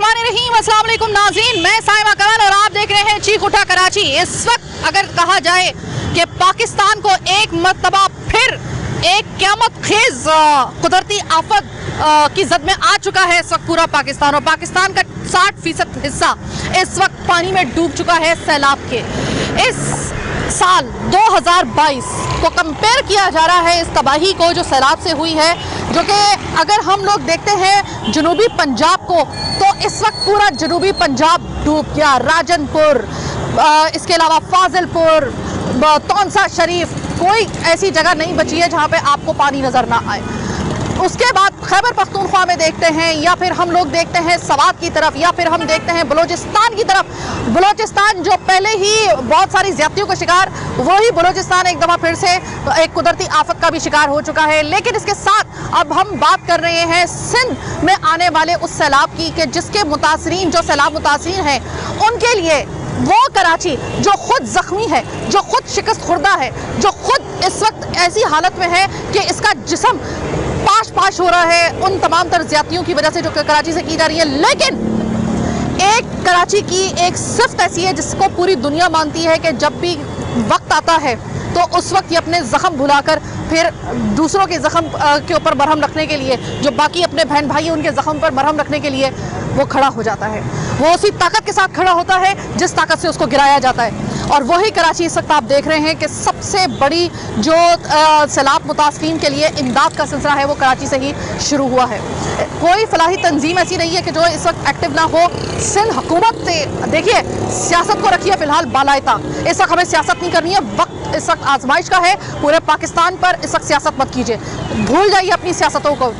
बिस्मिल्लाहिर्रहमानिर्रहीम, अस्सलाम वालेकुम नाज़रीन, मैं साइमा कमल और आप देख रहे हैं चीख उठा कराची। इस वक्त अगर कहा जाए कि पाकिस्तान को एक मर्तबा फिर एक क़यामत खेज कुदरती आफत की जद में आ चुका है इस वक्त पूरा पाकिस्तान, और पाकिस्तान का 60% हिस्सा इस वक्त पानी में डूब चुका है सैलाब के। इस साल 2022 को कंपेयर किया जा रहा है इस तबाही को जो सैलाब से हुई है, जो कि अगर हम लोग देखते हैं जनूबी पंजाब को, तो इस वक्त पूरा जनूबी पंजाब डूब गया। राजनपुर, इसके अलावा फाजिलपुर, तौनसा शरीफ, कोई ऐसी जगह नहीं बची है जहाँ पे आपको पानी नज़र ना आए। उसके बाद खैबर पख्तूनख्वा में देखते हैं, या फिर हम लोग देखते हैं सवात की तरफ, या फिर हम देखते हैं बलोचिस्तान की तरफ। बलोचिस्तान जो पहले ही बहुत सारी ज़्यादतियों का शिकार, वही बलोचिस्तान एक दफ़ा फिर से एक कुदरती आफत का भी शिकार हो चुका है। लेकिन इसके साथ अब हम बात कर रहे हैं सिंध में आने वाले उस सैलाब की, कि जिसके मुतासरीन, जो सैलाब मुतासरीन हैं, उनके लिए वो कराची जो खुद जख्मी है, जो खुद शिकस्त खुर्दा है, जो खुद इस वक्त ऐसी हालत में है कि इसका जिस्म पाश हो रहा है उन तमाम तर ज़्यादतियों की वजह से जो कराची से की जा रही है। लेकिन एक कराची की एक सिफ्त ऐसी है जिसको पूरी दुनिया मानती है कि जब भी वक्त आता है तो उस वक्त ये अपने ज़ख्म भुलाकर फिर दूसरों के ज़ख्म के ऊपर मरहम रखने के लिए, जो बाकी अपने बहन भाई उनके ज़ख्म पर मरहम रखने के लिए वो खड़ा हो जाता है। वो उसी ताकत के साथ खड़ा होता है जिस ताकत से उसको गिराया जाता है। और वही कराची इस वक्त आप देख रहे हैं कि सबसे बड़ी जो सैलाब मुतासरीन के लिए इमदाद का सिलसिला है वो कराची से ही शुरू हुआ है। कोई फलाही तंजीम ऐसी नहीं है कि जो इस वक्त एक्टिव ना हो। सिंध हुकूमत से देखिए, सियासत को रखिए फ़िलहाल बालायता, इस वक्त हमें सियासत नहीं करनी है। वक्त इस वक्त आजमाइश का है पूरे पाकिस्तान पर। इस वक्त सियासत मत कीजिए, भूल जाइए अपनी सियासतों को।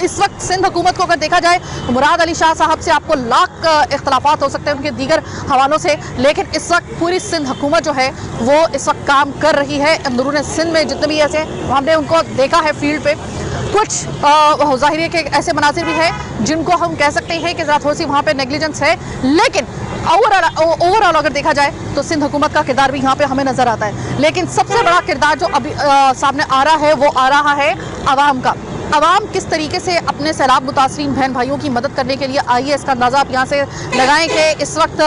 इस वक्त सिंध हुकूमत को अगर देखा जाए, मुराद अली शाह साहब से आपको लाख इख्तलाफात हो सकते हैं उनके दीगर हवालों से, लेकिन इस वक्त पूरी सिंध हुकूमत जो है वो इस वक्त काम कर रही है। अंदरून सिंध में जितने भी ऐसे हमने उनको देखा है फील्ड पे, कुछ ज़ाहिर के ऐसे मनाजिर भी हैं जिनको हम कह सकते हैं कि ज़रा थोड़ी सी वहाँ पर नेग्लिजेंस है। लेकिन ओवरऑल अगर देखा जाए तो सिंध हुकूमत का किरदार भी यहाँ पे हमें नज़र आता है। लेकिन सबसे बड़ा किरदार जो अभी सामने आ रहा है वो आ रहा है आवाम का। आवाम किस तरीके से अपने सैलाब मुतासरीन बहन भाइयों की मदद करने के लिए आई है, इसका अंदाज़ा आप यहाँ से लगाएं कि इस वक्त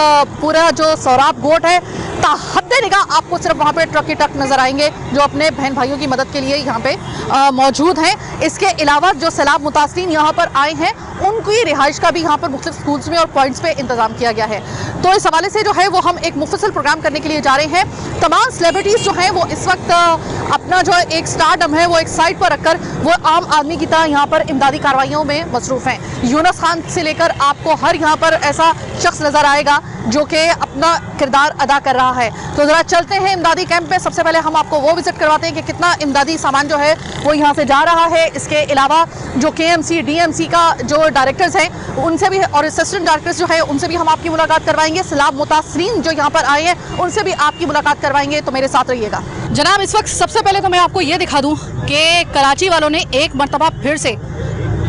पूरा जो सौराब गोट है, ताहद्दे निगाह आपको सिर्फ वहाँ पे ट्रक ही ट्रक नज़र आएंगे जो अपने बहन भाइयों की मदद के लिए यहाँ पे मौजूद हैं। इसके अलावा जो सैलाब मुतासरीन यहाँ पर आए हैं उनकी रिहाइश का भी यहाँ पर मुख्तलिफ स्कूल्स में और पॉइंट्स पे इंतज़ाम किया गया है। तो इस हवाले से जो है वो हम एक मुफस्सल प्रोग्राम करने के लिए जा रहे हैं। तमाम सेलिब्रिटीज़ जो हैं वो इस वक्त अपना जो एक स्टारडम है वो एक साइड पर रखकर वो आम आदमी की तरह यहाँ पर इमदादी कार्रवाइयों में मसरूफ़ हैं। यूनुस खान से लेकर आपको हर यहाँ पर ऐसा शख्स नज़र आएगा जो कि अपना किरदार अदा कर रहा है। तो ज़रा चलते हैं इमदादी कैंप पे। सबसे पहले हम आपको वो विज़िट करवाते हैं कि कितना इमदादी सामान जो है वो यहाँ से जा रहा है। इसके अलावा जो KMC DMC का जो डायरेक्टर्स हैं उनसे भी, और असिस्टेंट डायरेक्टर्स जो है उनसे भी हम आपकी मुलाकात करवाएंगे। सैलाब मुतासरीन जो यहाँ पर आए हैं उनसे भी आपकी मुलाकात करवाएंगे, तो मेरे साथ रहिएगा जनाब। इस वक्त सबसे पहले तो मैं आपको ये दिखा दूँ कि कराची वालों ने एक मरतबा फिर से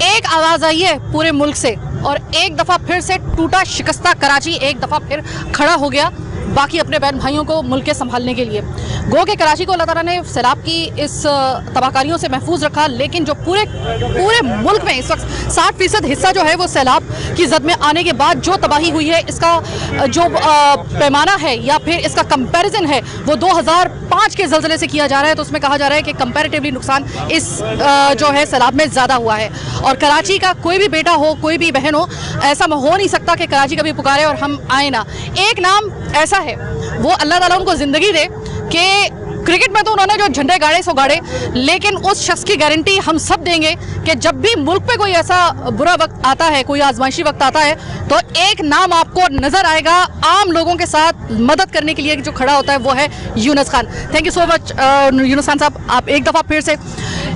एक आवाज़ आई है पूरे मुल्क से, और एक दफ़ा फिर से टूटा शिकस्ता कराची एक दफ़ा फिर खड़ा हो गया बाकी अपने बहन भाइयों को मुल्क के संभालने के लिए। गो के कराची को अल्लाह ताला ने सैलाब की इस तबाहकारियों से महफूज रखा, लेकिन जो पूरे मुल्क में इस वक्त 60% हिस्सा जो है वो सैलाब की जद में आने के बाद जो तबाही हुई है, इसका जो पैमाना है या फिर इसका कंपैरिजन है वो 2005 के ज़लज़ले से किया जा रहा है। तो उसमें कहा जा रहा है कि कंपैरेटिवली नुकसान इस जो है सैलाब में ज़्यादा हुआ है। और कराची का कोई भी बेटा हो, कोई भी बहन हो, ऐसा हो नहीं सकता कि कराची कभी पुकारे और हम आए ना। एक नाम ऐसा है, वो अल्लाह ताला उनको ज़िंदगी दे कि क्रिकेट में तो उन्होंने जो झंडे गाड़े सो गाड़े, लेकिन उस शख्स की गारंटी हम सब देंगे कि जब भी मुल्क पे कोई ऐसा बुरा वक्त आता है, कोई आजमाइशी वक्त आता है, तो एक नाम आपको नज़र आएगा आम लोगों के साथ मदद करने के लिए जो खड़ा होता है, वो है Yunus Khan. Thank you so much Yunus Khan साहब, आप एक दफ़ा फिर से।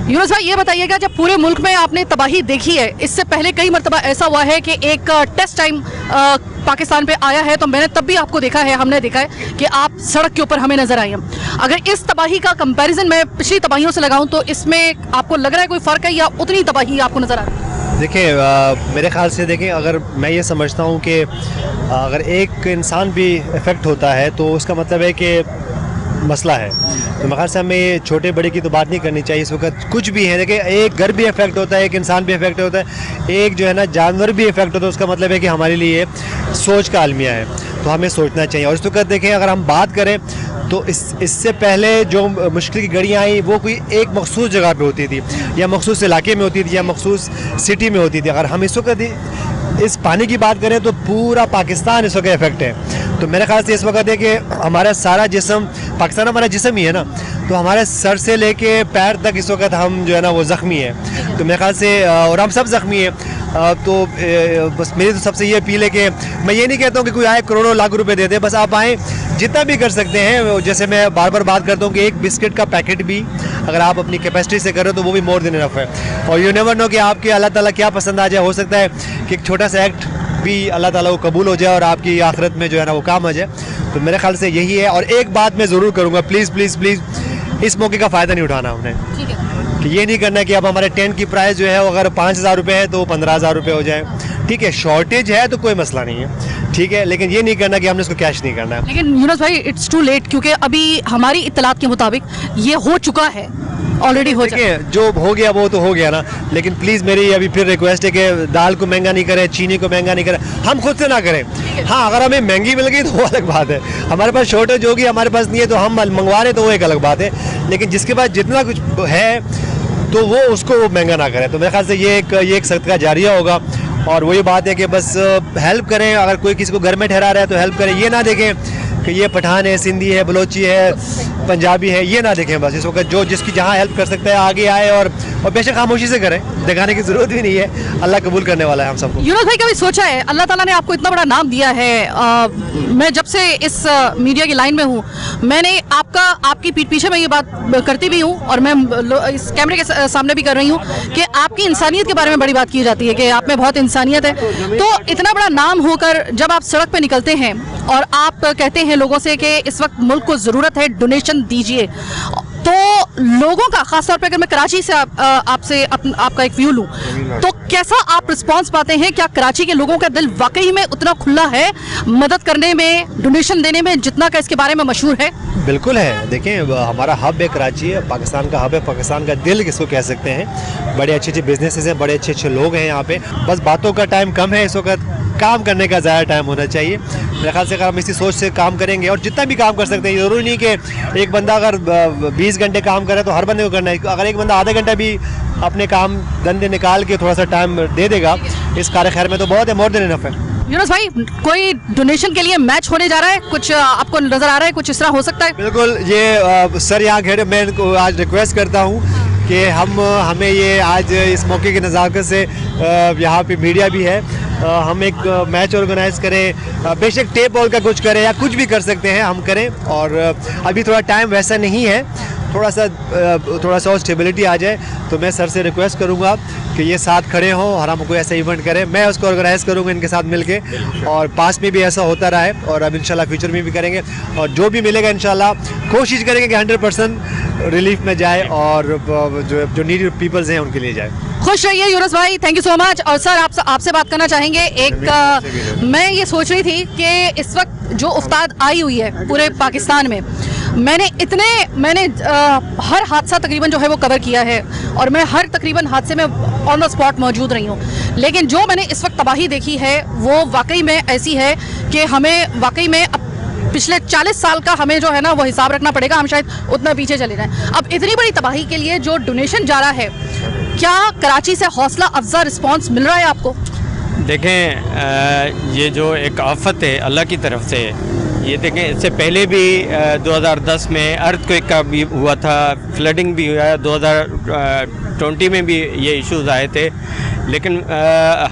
यूनुस भाई ये बताइएगा, जब पूरे मुल्क में आपने तबाही देखी है, इससे पहले कई मरतबा ऐसा हुआ है कि एक टेस्ट टाइम पाकिस्तान पे आया है, तो मैंने तब भी आपको देखा है, हमने देखा है कि आप सड़क के ऊपर हमें नज़र आए हैं। अगर इस तबाही का कंपैरिजन मैं पिछली तबाहियों से लगाऊं तो इसमें आपको लग रहा है कोई फ़र्क है या उतनी तबाही आपको नज़र आ रही है? देखिए, मेरे ख्याल से देखें, अगर मैं ये समझता हूँ कि अगर एक इंसान भी इफ़ेक्ट होता है तो उसका मतलब है कि मसला है। तो मेरे ख्याल से हमें ये छोटे बड़े की तो बात नहीं करनी चाहिए इस वक्त। कुछ भी है, देखिए एक घर भी इफेक्ट होता है, एक इंसान भी इफेक्ट होता है, एक जो है ना जानवर भी इफेक्ट होता है। उसका मतलब है कि हमारे लिए सोच का अलमिया है, तो हमें सोचना चाहिए। और इस वक्त देखें, अगर हम बात करें तो इससे पहले जो मुश्किल की घड़ियाँ आई वो कोई एक मखसूस जगह पे होती थी, या मखसूस इलाके में होती थी, या मखसूस सिटी में होती थी। अगर हम इस वक्त इस पानी की बात करें तो पूरा पाकिस्तान इस वक्त इफेक्ट है। तो मेरे ख्याल से इस वक्त है कि हमारा सारा जिस्म, पाकिस्तान हमारा जिस्म ही है ना, तो हमारे सर से लेके पैर तक इस वक्त हम जो है ना वो ज़ख्मी है। तो मेरे ख्याल से और हम सब ज़ख्मी हैं। तो बस मेरी तो सबसे ये अपील है कि मैं ये नहीं कहता हूँ कि कोई आए करोड़ों लाख रुपए दे दे, बस आप आएँ, जितना भी कर सकते हैं। जैसे मैं बार बार बात करता हूँ कि एक बिस्किट का पैकेट भी अगर आप अपनी कैपेसिटी से करें तो वो भी मोर देन इनफ है। और यू नेवर नो कि आपके अल्लाह ताला क्या पसंद आ जाए। हो सकता है कि एक छोटा सा एक्ट भी अल्लाह ताला को कबूल हो जाए और आपकी आखिरत में जो है ना वो काम आ जाए। तो मेरे ख्याल से यही है। और एक बात मैं ज़रूर करूँगा, प्लीज़ प्लीज़ प्लीज़ इस मौके का फ़ायदा नहीं उठाना हमने। कि ये नहीं करना कि अब हमारे टेंट की प्राइस जो है वो अगर 5,000 रुपये है तो 15,000 रुपये हो जाए। ठीक है, शॉर्टेज है तो कोई मसला नहीं है, ठीक है, लेकिन ये नहीं करना कि हमने इसको कैश नहीं करना है। लेकिन यूनुस भाई इट्स टू लेट, क्योंकि अभी हमारी इत्तलात के मुताबिक ये हो चुका है, ऑलरेडी हो चुका है। जो हो गया वो तो हो गया ना, लेकिन प्लीज़ मेरी अभी फिर रिक्वेस्ट है कि दाल को महंगा नहीं करें, चीनी को महंगा नहीं करें, हम खुद से ना करें। हाँ, अगर हमें महंगी मिल गई तो वो अलग बात है, हमारे पास शॉर्टेज होगी, हमारे पास नहीं है तो हम मंगवा रहे तो वो एक अलग बात है। लेकिन जिसके पास जितना कुछ है तो वो उसको महंगा ना करें। तो मेरे ख्याल से ये एक सदका जारिया होगा। और वही बात है कि बस हेल्प करें, अगर कोई किसी को घर में ठहरा रहा है तो हेल्प करें। ये ना देखें कि ये पठान है, सिंधी है, बलोची है, पंजाबी है, ये ना देखें। बस इस वक्त जो जिसकी जहाँ हेल्प कर सकता है आगे आए और बेशक खामोशी से करें, दिखाने की ज़रूरत भी नहीं है। अल्लाह कबूल करने वाला है हम सबको। यूनुस भाई कभी सोचा है, अल्लाह ताला ने आपको इतना बड़ा नाम दिया है, मैं जब से इस मीडिया की लाइन में हूँ, मैंने आपकी पीठ पीछे मैं ये बात करती भी हूँ और मैं इस कैमरे के सामने भी कर रही हूँ कि आपकी इंसानियत के बारे में बड़ी बात की जाती है कि आप में बहुत इंसानियत है। तो इतना बड़ा नाम होकर जब आप सड़क पे निकलते हैं और आप कहते हैं लोगों से कि इस वक्त मुल्क को ज़रूरत है, डोनेशन दीजिए, तो लोगों का, खासतौर पे अगर मैं कराची से आपसे आपका एक व्यू लूँ तो कैसा आप रिस्पांस पाते हैं? क्या कराची के लोगों का दिल वाकई में उतना खुला है मदद करने में, डोनेशन देने में, जितना का इसके बारे में मशहूर है? बिल्कुल है। देखें, हमारा हब है कराची, है पाकिस्तान का हब है, पाकिस्तान का दिल किसको कह सकते हैं। बड़े अच्छे अच्छे बिजनेसेस हैं, बड़े अच्छे अच्छे लोग हैं यहाँ पे। बस बातों का टाइम कम है इस वक्त, काम करने का ज़्यादा टाइम होना चाहिए। मेरे ख्याल से अगर हम इसी सोच से काम करेंगे और जितना भी काम कर सकते हैं, ज़रूरी नहीं कि एक बंदा अगर 20 घंटे काम करे तो हर बंदे को करना है। अगर एक बंदा आधा घंटा भी अपने काम धंधे निकाल के थोड़ा सा टाइम दे देगा इस कार्य खैर में तो बहुत है, मोर देन इनफ है। यूनुस भाई, कोई डोनेशन के लिए मैच होने जा रहा है, कुछ आपको नजर आ रहा है, कुछ इस तरह हो सकता है? बिल्कुल, ये सर यहाँ घेरे, मैं इनको आज रिक्वेस्ट करता हूँ कि हमें ये आज इस मौके की नज़ाकत से यहाँ पे मीडिया भी है, हम एक मैच ऑर्गेनाइज करें, बेशक टेप बॉल का कुछ करें या कुछ भी कर सकते हैं हम करें। और अभी थोड़ा टाइम वैसा नहीं है, थोड़ा सा और स्टेबिलिटी आ जाए तो मैं सर से रिक्वेस्ट करूँगा कि ये साथ खड़े हों और हम कोई ऐसा इवेंट करें। मैं उसको ऑर्गेनाइज़ करूँगा इनके साथ मिलके, और पास में भी ऐसा होता रहा है और अब इंशाल्लाह फ्यूचर में भी करेंगे। और जो भी मिलेगा इंशाल्लाह कोशिश करेंगे कि 100% रिलीफ में जाए और जो नीडी पीपल्स हैं उनके लिए जाए। खुश रहिए यूनुस भाई, थैंक यू सो मच। और सर आपसे बात करना चाहेंगे, एक मैं ये सोच रही थी कि इस वक्त जो उफ्ताद आई हुई है पूरे पाकिस्तान में, मैंने हर हादसा तकरीबन जो है वो कवर किया है और मैं हर तकरीबन हादसे में ऑन द स्पॉट मौजूद रही हूँ। लेकिन जो मैंने इस वक्त तबाही देखी है वो वाकई में ऐसी है कि हमें वाकई में पिछले 40 साल का हमें जो है ना वो हिसाब रखना पड़ेगा, हम शायद उतना पीछे चले जाएं। अब इतनी बड़ी तबाही के लिए जो डोनेशन जा रहा है, क्या कराची से हौसला अफजा रिस्पांस मिल रहा है आपको? देखें, ये जो एक आफत है अल्लाह की तरफ से, ये देखें इससे पहले भी 2010 में अर्थक्वेक का भी हुआ था, फ्लडिंग भी हुआ, 2020 में भी ये इश्यूज आए थे। लेकिन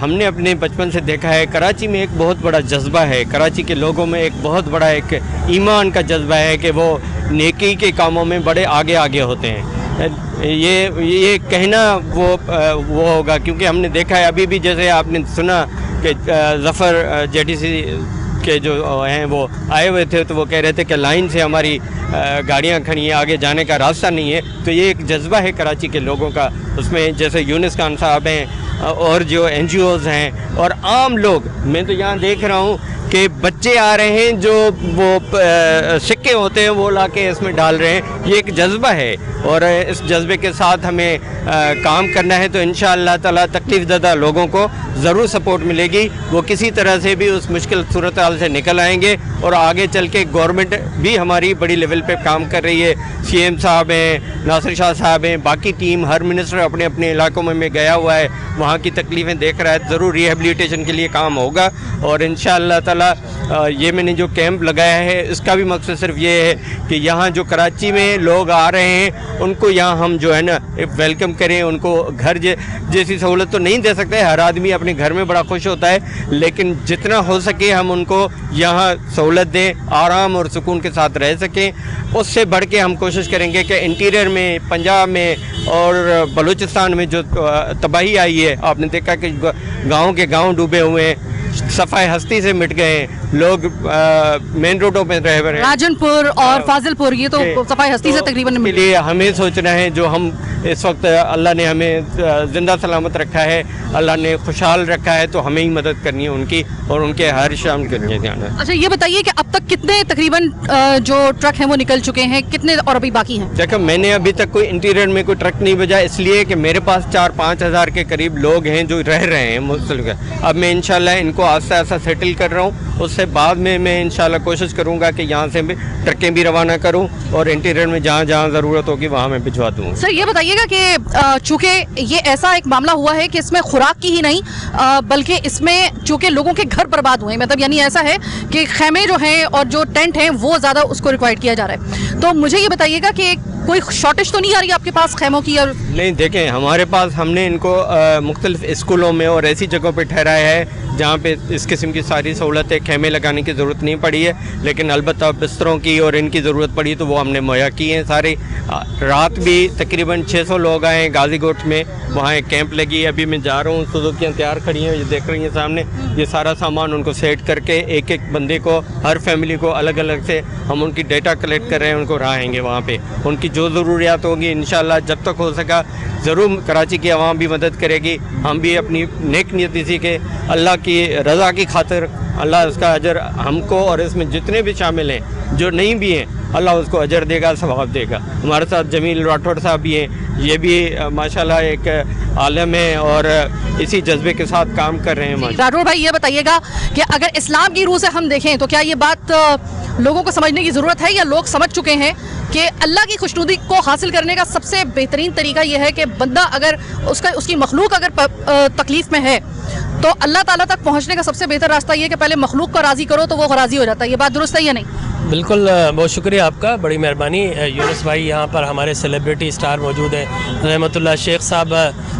हमने अपने बचपन से देखा है कराची में एक बहुत बड़ा जज्बा है, कराची के लोगों में एक बहुत बड़ा एक ईमान का जज्बा है कि वो नेकी के कामों में बड़े आगे आगे होते हैं। ये कहना वो होगा, क्योंकि हमने देखा है अभी भी, जैसे आपने सुना कि ज़फ़र जेटीसी के जो हैं वो आए हुए थे तो वो कह रहे थे कि लाइन से हमारी गाड़ियां खड़ी हैं, आगे जाने का रास्ता नहीं है। तो ये एक जज्बा है कराची के लोगों का, उसमें जैसे यूनुस खान साहब हैं और जो NGOs हैं और आम लोग, मैं तो यहाँ देख रहा हूँ कि बच्चे आ रहे हैं जो वो सिक्के होते हैं वो ला के इसमें डाल रहे हैं। ये एक जज्बा है और इस जज्बे के साथ हमें काम करना है। तो इंशाअल्लाह ताला तकलीफ ज़दा लोगों को ज़रूर सपोर्ट मिलेगी, वो किसी तरह से भी उस मुश्किल सूरत हाल से निकल आएंगे और आगे चल के गवर्नमेंट भी हमारी बड़ी लेवल पे काम कर रही है। CM साहब हैं, नासिर शाह साहब हैं, बाकी टीम, हर मिनिस्टर अपने अपने इलाकों में गया हुआ है, वहाँ की तकलीफ़ें देख रहा है। ज़रूर रिहेबिलिटेशन के लिए काम होगा और इंशाअल्लाह ताला ये मैंने जो कैंप लगाया है इसका भी मकसद सिर्फ ये है कि यहाँ जो कराची में लोग आ रहे हैं उनको यहाँ हम जो है ना वेलकम करें। उनको घर जैसी सहूलत तो नहीं दे सकते, हर आदमी अपने घर में बड़ा खुश होता है, लेकिन जितना हो सके हम उनको यहाँ सहूलत दें, आराम और सुकून के साथ रह सकें। उससे बढ़ के हम कोशिश करेंगे कि इंटीरियर में, पंजाब में और बलूचिस्तान में जो तबाही आई है, आपने देखा कि गाँव के गाँव डूबे हुए हैं, सफाई हस्ती से मिट गए, लोग मेन रोडों पे रह रहे हैं। राजनपुर और फाजिलपुर ये तो सफाई हस्ती से तकरीबन के लिए हमें सोचना है, जो हम इस वक्त अल्लाह ने हमें जिंदा सलामत रखा है, अल्लाह ने खुशहाल रखा है, तो हमें ही मदद करनी है उनकी और उनके हर शाम करनी है ध्यान। अच्छा, ये बताइए कि अब तक कितने तकरीबन जो ट्रक हैं वो निकल चुके हैं, कितने और अभी बाकी हैं? देखो, मैंने अभी तक कोई इंटीरियर में कोई ट्रक नहीं भेजा, इसलिए कि मेरे पास 4-5 हज़ार के करीब लोग हैं जो रह रहे हैं मुस्तकिल। अब मैं इंशाल्लाह इनको आस्ता आस्ता सेटल कर रहा हूँ, उससे बाद में मैं इंशाल्लाह कोशिश करूँगा कि यहाँ से भी ट्रकें भी रवाना करूँ और इंटीरियर में जहाँ जहाँ ज़रूरत होगी वहाँ मैं भिजवा दूँ। सर, ये बताइएगा कि चूँकि ये ऐसा एक मामला हुआ है कि इसमें खुराक की ही नहीं बल्कि इसमें चूँकि लोगों के घर बर्बाद हुए हैं, मतलब यानी ऐसा है कि खेमे जो हैं और जो टेंट हैं वो ज़्यादा उसको रिक्वायर्ड किया जा रहा है। तो मुझे ये बताइएगा कि कोई शॉर्टेज तो नहीं आ रही आपके पास खेमों की? और नहीं, देखें, हमारे पास हमने इनको मुख्तलिफ स्कूलों में और ऐसी जगहों पे ठहराया है जहाँ पे इस किस्म की सारी सहूलतें, खेमे लगाने की ज़रूरत नहीं पड़ी है, लेकिन अलबत्ता बिस्तरों की और इनकी ज़रूरत पड़ी तो वो हमने मुहैया की हैं सारी। रात भी तकरीबन 600 लोग आए गाजीकोट में, वहाँ एक कैंप लगी। अभी मैं जा रहा हूँ, सुजुकियाँ तैयार खड़ी हैं, ये देख रही हैं सामने, ये सारा सामान उनको सेट करके एक एक बंदे को, हर फैमिली को अलग अलग से हम उनकी डेटा कलेक्ट कर रहे हैं, उनको रहेंगे वहाँ पे। उनकी जो ज़रूरियात होंगी इंशाल्लाह जब तक हो सका ज़रूर कराची की आवाम भी मदद करेगी। हम भी अपनी नेक नियत इसी के अल्लाह की रज़ा की खातिर, अल्लाह उसका अजर हमको और इसमें जितने भी शामिल हैं, जो नहीं भी हैं, अल्लाह उसको अजर देगा, सवाब देगा। हमारे साथ जमील राठौड़ साहब भी हैं, ये भी माशाल्लाह एक आलम है और इसी जज्बे के साथ काम कर रहे हैं। राठौड़ भाई, ये बताइएगा कि अगर इस्लाम की रूह से हम देखें तो क्या ये बात लोगों को समझने की ज़रूरत है या लोग समझ चुके हैं कि अल्लाह की खुशनुदी को हासिल करने का सबसे बेहतरीन तरीका यह है कि बंदा अगर उसकी मखलूक अगर तकलीफ़ में है तो अल्लाह ताला तक पहुंचने का सबसे बेहतर रास्ता ये है कि पहले मखलूक को राज़ी करो तो वो राज़ी हो जाता है। ये बात दुरुस्त है या नहीं? बिल्कुल, बहुत शुक्रिया आपका, बड़ी मेहरबानी। यूनुस भाई यहाँ पर हमारे सेलिब्रिटी स्टार मौजूद हैं, रहमतुल्लाह शेख साहब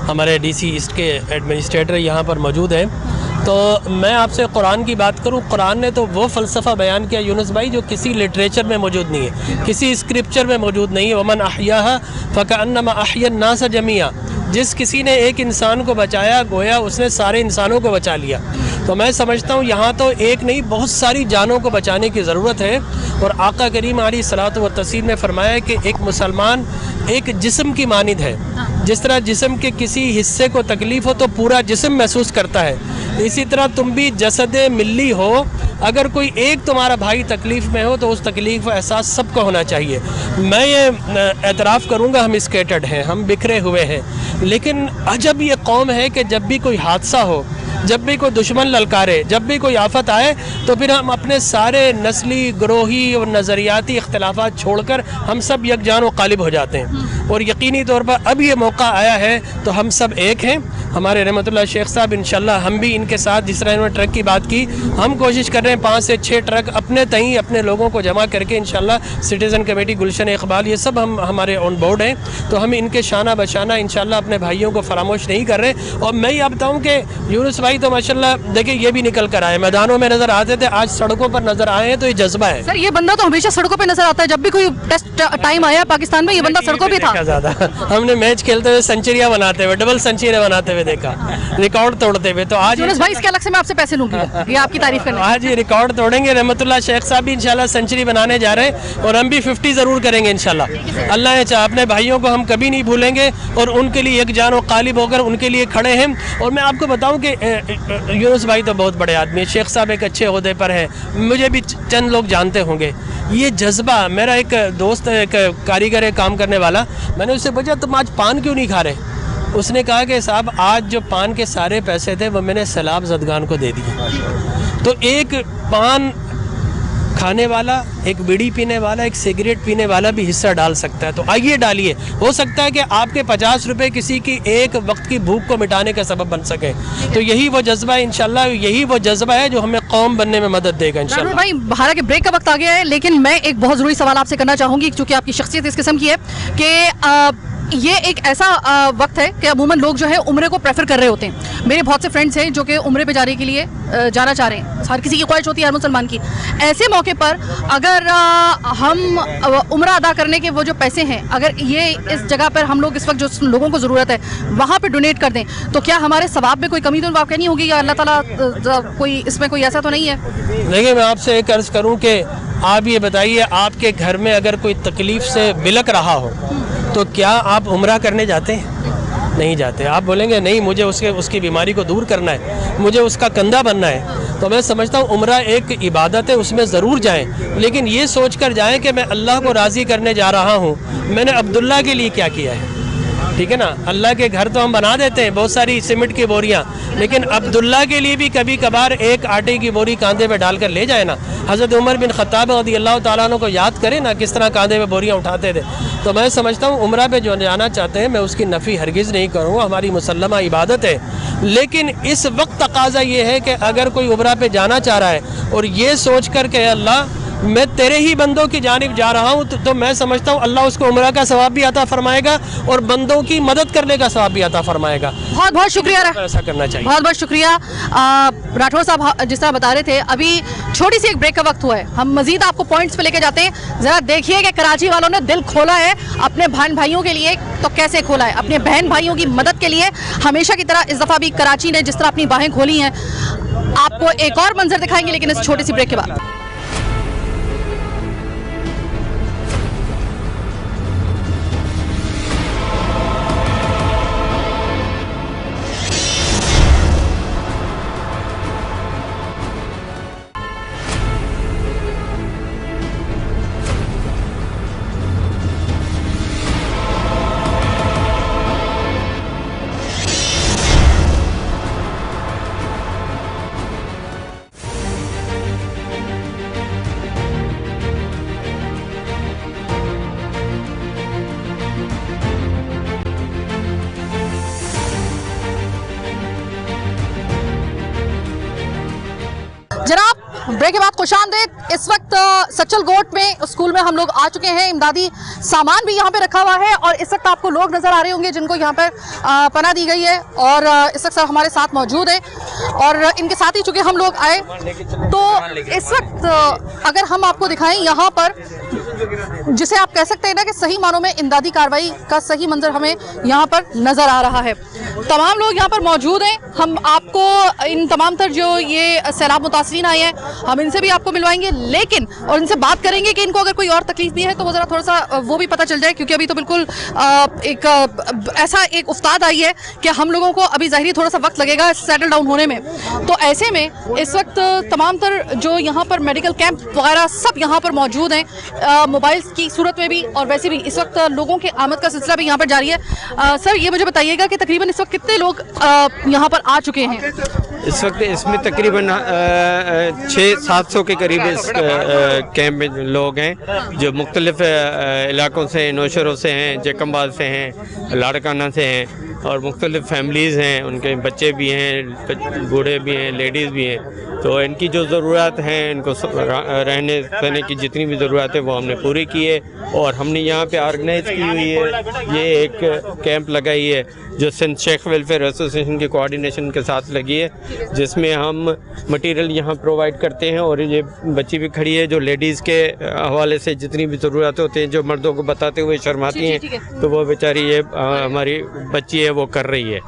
हमारे DC ईस्ट के एडमिनिस्ट्रेटर यहाँ पर मौजूद हैं। तो मैं आपसे कुरान की बात करूँ, कुरान ने तो वो फ़लसफ़ा बयान किया यूनुस भाई जो किसी लिटरेचर में मौजूद नहीं है, किसी स्क्रिप्चर में मौजूद नहीं है। वमन अहयाहा फ़कअन्नमा अहयन नास जमिया, जिस किसी ने एक इंसान को बचाया गोया उसने सारे इंसानों को बचा लिया। तो मैं समझता हूँ यहाँ तो एक नहीं बहुत सारी जानों को बचाने की ज़रूरत है। और आका करीम अलैहिस्सलातु व तस्लीम ने फरमाया कि एक मुसलमान एक जिस्म की मानिद है, जिस तरह जिस्म के किसी हिस्से को तकलीफ़ हो तो पूरा जिस्म महसूस करता है, इसी तरह तुम भी जसद मिल्ली हो, अगर कोई एक तुम्हारा भाई तकलीफ़ में हो तो उस तकलीफ़ का एहसास सबको होना चाहिए। मैं ये एतराफ़ करूँगा हम स्केटर्ड हैं, हम बिखरे हुए हैं, लेकिन अजब ये कौम है कि जब भी कोई हादसा हो, जब भी कोई दुश्मन ललकारे, जब भी कोई आफत आए तो फिर हम अपने सारे नस्ली, ग्रोही और नज़रियाती इख्तलाफात छोड़कर हम सब यकजान व गालिब हो जाते हैं। और यकीनी तौर पर अब ये मौका आया है तो हम सब एक हैं। हमारे रहमतुल्लाह शेख साहब इंशाल्लाह हम भी इनके साथ, जिस तरह इन्होंने ट्रक की बात की, हम कोशिश कर रहे हैं 5 से 6 ट्रक अपने तहीं अपने लोगों को जमा करके इंशाल्लाह सिटीज़न कमेटी, गुलशन इकबाल, ये सब हम हमारे ऑन बोर्ड हैं। तो हम इनके शाना बशाना इंशाल्लाह अपने भाइयों को फरामोश नहीं कर रहे। और मैं ये बताऊँ कि यूनुस भाई तो माशाल्लाह देखिए ये भी निकल कर आए, मैदानों में नज़र आते थे, आज सड़कों पर नज़र आए हैं, तो ये जज्बा है। सर, ये बंदा तो हमेशा सड़कों पर नजर आता है, जब भी कोई टेस्ट टाइम आया पाकिस्तान में ये बंदा सड़कों पर था। ज़्यादा हमने मैच खेलते हुए सेंचुरियाँ बनाते हुए, डबल सेंचुरी बनाते हुए देखा, रिकॉर्ड तोड़ते हुए। तो आज यूनुस भाई इसके अलग से मैं आपसे पैसे लूंगी, ये आपकी तारीफ करने। आज ये रिकॉर्ड तोड़ेंगे। रहमतुल्लाह शेख साहब भी इंशाल्लाह सेंचुरी बनाने जा रहे हैं और हम भी 50 ज़रूर करेंगे इंशाल्लाह। अल्लाह ने चाहा, अपने भाइयों को हम कभी नहीं भूलेंगे और उनके लिए एक जान व गालिब होकर उनके लिए खड़े हैं। और मैं आपको बताऊं कि यूनुस भाई तो बहुत बड़े आदमी है, शेख साहब एक अच्छे ओहदे पर है, मुझे भी चंद लोग जानते होंगे। ये जज्बा, मेरा एक दोस्त है, एक कारीगर है काम करने वाला, मैंने उससे पूछा तुम आज पान क्यों नहीं खा रहे? उसने कहा कि साहब आज जो पान के सारे पैसे थे वो मैंने सैलाब ज़दगान को दे दिए। तो एक पान खाने वाला, एक बीड़ी पीने वाला, एक सिगरेट पीने वाला भी हिस्सा डाल सकता है। तो आइए डालिए, हो सकता है कि आपके 50 रुपए किसी की एक वक्त की भूख को मिटाने का सबब बन सके। तो यही वो जज्बा है, इंशाल्लाह यही वो जज्बा है जो हमें कौम बनने में मदद देगा इंशाल्लाह। भाई हालांकि ब्रेक का वक्त आ गया है, लेकिन मैं एक बहुत ज़रूरी सवाल आपसे करना चाहूँगी, क्योंकि आपकी शख्सियत इस किस्म की है कि ये एक ऐसा वक्त है कि अमूमन लोग जो है उम्रे को प्रेफर कर रहे होते हैं। मेरे बहुत से फ्रेंड्स हैं जो कि उम्रे पे जाने के लिए जाना चाह रहे हैं, हर किसी की ख्वाहिश होती है, हर मुसलमान की। ऐसे मौके पर अगर हम उम्रा अदा करने के वो जो पैसे हैं, अगर ये इस जगह पर हम लोग इस वक्त जो लोगों को ज़रूरत है वहाँ पर डोनेट कर दें, तो क्या हमारे सवाब में कोई कमी तो वाक़ई नहीं होगी, या अल्लाह ताला कोई इसमें कोई ऐसा तो नहीं है? देखिए, मैं आपसे एक अर्ज़ करूँ कि आप ये बताइए, आपके घर में अगर कोई तकलीफ़ से बिलक रहा हो तो क्या आप उम्रा करने जाते हैं? नहीं जाते। आप बोलेंगे नहीं, मुझे उसकी बीमारी को दूर करना है, मुझे उसका कंधा बनना है। तो मैं समझता हूँ उम्रा एक इबादत है, उसमें ज़रूर जाएं, लेकिन ये सोच कर जाएँ कि मैं अल्लाह को राज़ी करने जा रहा हूँ, मैंने अब्दुल्ला के लिए क्या किया है। ठीक है ना, अल्लाह के घर तो हम बना देते हैं, बहुत सारी सीमेंट की बोरियां, लेकिन अब्दुल्ला के लिए भी कभी कभार एक आटे की बोरी कांधे पे डालकर ले जाए ना। हज़रत उमर बिन ख़त्ताब रज़ियल्लाहु ताला अन्हु को याद करें ना, किस तरह कांधे पे बोरियां उठाते थे। तो मैं समझता हूँ उम्रा पे जो जाना चाहते हैं, मैं उसकी नफ़ी हरगिज़ नहीं करूँगा, हमारी मुसल्लमा इबादत है। लेकिन इस वक्त तकाज़ा ये है कि अगर कोई उम्रा पे जाना चाह रहा है और ये सोच कर के अल्लाह मैं तेरे ही बंदों की जानिब जा रहा हूँ, तो मैं समझता हूँ अल्लाह उसको उम्रा का सवाब भी अता फरमाएगा और बंदों की मदद करने का सवाब भी अता फरमाएगा। बहुत बहुत शुक्रिया, ऐसा करना चाहिए। बहुत बहुत शुक्रिया। राठौर साहब जिस तरह बता रहे थे, अभी छोटी सी एक ब्रेक का वक्त हुआ है, हम मजीद आपको पॉइंट्स पे लेके जाते हैं। ज़रा देखिए कि कराची वालों ने दिल खोला है अपने बहन भाइयों के लिए, तो कैसे खोला है? अपने बहन भाइयों की मदद के लिए हमेशा की तरह इस दफ़ा भी कराची ने जिस तरह अपनी बाहें खोली हैं। आपको एक और मंजर दिखाएंगे, लेकिन इस छोटी सी ब्रेक के बाद। जनाब ब्रेक के बाद खुशामदीद। इस वक्त सच्चल गोट में स्कूल में हम लोग आ चुके हैं। इमदादी सामान भी यहाँ पे रखा हुआ है और इस वक्त आपको लोग नज़र आ रहे होंगे जिनको यहाँ पर पनाह दी गई है और इस वक्त सर हमारे साथ मौजूद है और इनके साथ ही चूँकि हम लोग आए, तो इस वक्त अगर हम आपको दिखाएं यहाँ पर, जिसे आप कह सकते हैं ना कि सही मानों में इमदादी कार्रवाई का सही मंजर हमें यहाँ पर नज़र आ रहा है। तमाम लोग यहाँ पर मौजूद हैं। हम आपको इन तमाम तर जो ये सैलाब मुतासरीन आए हैं, हम इनसे भी आपको मिलवाएंगे, लेकिन और इनसे बात करेंगे कि इनको अगर कोई और तकलीफ भी है तो वो ज़रा थोड़ा सा वो भी पता चल जाए, क्योंकि अभी तो बिल्कुल एक ऐसा एक उफ्ताद आई है कि हम लोगों को अभी ज़ाहिरी थोड़ा सा वक्त लगेगा सेटल डाउन होने में। तो ऐसे में इस वक्त तमाम तर जो यहाँ पर मेडिकल कैंप वगैरह सब यहाँ पर मौजूद हैं, मोबाइल्स की सूरत में भी और वैसे भी इस वक्त लोगों के आमद का सिलसिला भी यहाँ पर जारी है। सर ये मुझे बताइएगा कि तकरीबन इस वक्त कितने लोग यहाँ पर आ चुके हैं? इस वक्त इसमें तकरीबन 600-700 के करीब इस कैंप में लोग हैं जो मुख्तलिफ इलाकों से, नौशहरों से हैं, जैकम्बाद से हैं, लाड़काना से हैं और मुख्तलिफ फैमिलीज़ हैं, उनके बच्चे भी हैं, बूढ़े भी हैं, लेडीज़ भी हैं। तो इनकी जो ज़रूरत हैं, इनको रहने सहने की जितनी भी ज़रूरत है वो हमने पूरी की है और हमने यहाँ पे ऑर्गेनाइज़ की हुई है। ये एक कैंप लगाई है जो सिंध शेख वेलफेयर एसोसिएशन के कोऑर्डिनेशन के साथ लगी है, जिसमें हम मटेरियल यहाँ प्रोवाइड करते हैं और ये बच्ची भी खड़ी है जो लेडीज़ के हवाले से जितनी भी ज़रूरत होती हैं, जो मर्दों को बताते हुए शर्माती हैं, तो वो बेचारी ये हमारी बच्ची है वो कर रही है।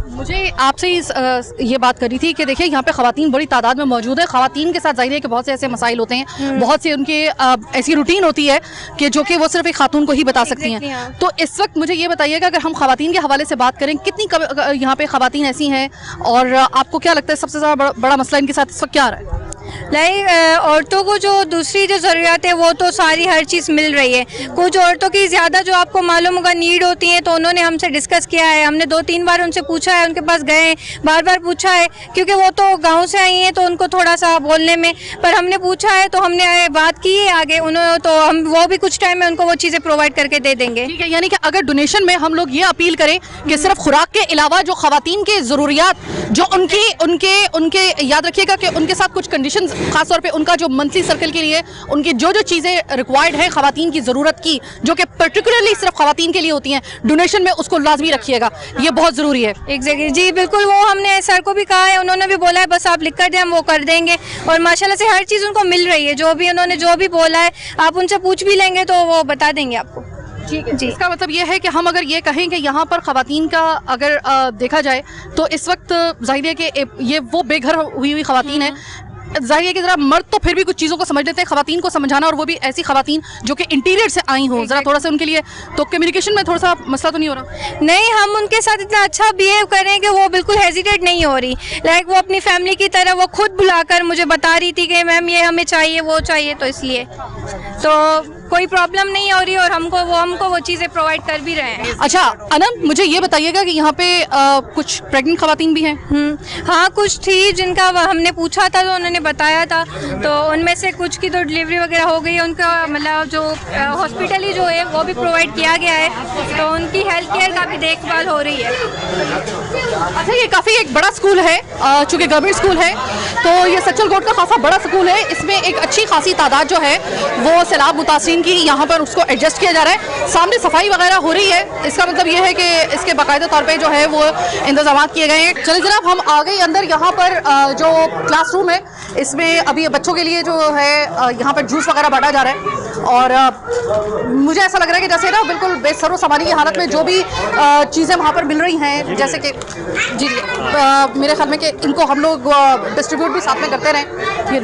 मुझे आपसे ये बात करी थी कि देखिए यहाँ पे ख़वातीन बड़ी तादाद में मौजूद है। ख़वातीन के साथ ज़ाहिर है कि बहुत से ऐसे मसाइल होते हैं, बहुत से उनके ऐसी रूटीन होती है कि जो कि वो सिर्फ एक खातून को ही बता सकती हैं। तो इस वक्त मुझे ये बताइएगा, अगर हम ख़वातीन के हवाले से बात करें, कितनी यहाँ पे ख़वातीन ऐसी हैं और आपको क्या लगता है सबसे ज़्यादा बड़ा मसला इनके साथ इस वक्त क्या आ रहा है? औरतों को जो दूसरी जो ज़रूरियात है वो तो सारी हर चीज़ मिल रही है। कुछ औरतों की ज़्यादा जो आपको मालूम होगा नीड होती हैं, तो उन्होंने हमसे डिस्कस किया है। हमने 2-3 बार उनसे पूछा है, उनके पास गए, बार बार पूछा है, क्योंकि वो तो गांव से आई हैं तो उनको थोड़ा सा बोलने में, पर हमने पूछा है तो हमने बात की है आगे उन्होंने, तो हम वो भी कुछ टाइम में उनको वो चीज़ें प्रोवाइड करके दे देंगे। ठीक है, यानी कि अगर डोनेशन में हम लोग ये अपील करें कि सिर्फ खुराक के अलावा जो ख़वातीन के ज़रूरियात जो उनके याद रखिएगा कि उनके साथ कुछ कंडीशन, खासतौर पे उनका जो मंथली सर्कल के लिए उनकी जो चीज़ें रिक्वायर्ड है ख़वातीन की ज़रूरत की, जो कि पर्टिकुलरली सिर्फ ख़वातीन के लिए होती हैं, डोनेशन में उसको लाजमी रखिएगा, ये बहुत ज़रूरी है। एग्जैक्टली जी, बिल्कुल। वो हमने सर को भी कहा है, उन्होंने भी बोला है बस आप लिख कर दें, हम वो कर देंगे। और माशाल्लाह से हर चीज़ उनको मिल रही है, जो भी उन्होंने जो भी बोला है, आप उनसे पूछ भी लेंगे तो वो बता देंगे आपको। ठीक है जी। इसका मतलब ये है कि हम अगर ये कहें कि यहाँ पर ख़वातीन का अगर देखा जाए तो इस वक्त ज़ाहिर है कि ये वो बेघर हुई ख़वातीन है। जाहिर है कि जरा मर्द तो फिर भी कुछ चीज़ों को समझ लेते हैं, ख़वातीन को समझाना, और वो भी ऐसी ख़वातीन जो कि इंटीरियर से आई हों, ज़रा थोड़ा सा उनके लिए तो कम्युनिकेशन में थोड़ा सा मसला तो नहीं हो रहा? नहीं, हम उनके साथ इतना अच्छा बिहेव करें कि वो बिल्कुल हेजिटेट नहीं हो रही। लाइक वो अपनी फैमिली की तरह वो खुद बुलाकर मुझे बता रही थी कि मैम ये हमें चाहिए, वो चाहिए, तो इसलिए तो कोई प्रॉब्लम नहीं हो रही और हमको वो चीज़ें प्रोवाइड कर भी रहे हैं। अच्छा अनम, मुझे ये बताइएगा कि यहाँ पे कुछ प्रेग्नेंट ख़वातीन भी हैं? हाँ, कुछ थी जिनका हमने पूछा था तो उन्होंने बताया था, तो उनमें से कुछ की तो डिलीवरी वगैरह हो गई है। उनका मतलब जो हॉस्पिटल ही जो है वो भी प्रोवाइड किया गया है, तो उनकी हेल्थ केयर का भी देखभाल हो रही है। अच्छा, ये काफ़ी एक बड़ा स्कूल है, चूँकि गवर्नमेंट स्कूल है, तो ये सच्चल कोट का खासा बड़ा स्कूल है। इसमें एक अच्छी खासी तादाद जो है वो सैलाब मुतासिरीन की यहाँ पर उसको एडजस्ट किया जा रहा है। सामने सफाई वगैरह हो रही है, इसका मतलब ये है कि इसके बाकायदा तौर पे जो है वो इंतजाम किए गए हैं। चलिए जनाब, हम आ गए अंदर। यहाँ पर जो क्लासरूम है इसमें अभी बच्चों के लिए जो है यहाँ पर जूस वगैरह बांटा जा रहा है, और मुझे ऐसा लग रहा है कि जैसे ना बिल्कुल बेसरो सामानी की हालत में जो भी चीज़ें वहाँ पर मिल रही हैं, जैसे कि जी मेरे ख्याल में कि इनको हम लोग डिस्ट्रीब्यूट भी साथ में करते रहें। ये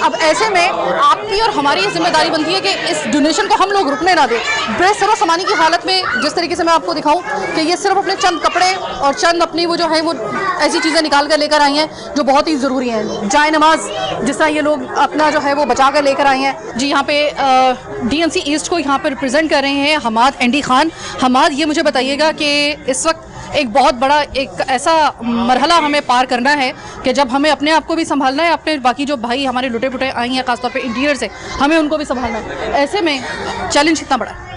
अब ऐसे में आपकी और हमारी ये जिम्मेदारी बनती है कि इस डोनेशन को हम लोग रुकने ना दें। बेसरो सामानी की हालत में जिस तरीके से मैं आपको दिखाऊं कि ये सिर्फ अपने चंद कपड़े और चंद अपनी वो जो है वो ऐसी चीज़ें निकाल कर लेकर आई हैं जो बहुत ही ज़रूरी हैं। जाए नमाज जिस तरह ये लोग अपना जो है वो बचा कर लेकर आए हैं। जी, यहाँ पे DMC ईस्ट को यहाँ पर रिप्रेजेंट कर रहे हैं हमाद एंडी खान। हमाद, ये मुझे बताइएगा कि इस वक्त एक बहुत बड़ा एक ऐसा मरहला हमें पार करना है कि जब हमें अपने आप को भी संभालना है, अपने बाकी जो भाई हमारे लुटे पुटे आई हैं खासतौर पे इंटीरियर से, हमें उनको भी संभालना है। ऐसे में चैलेंज कितना बड़ा है?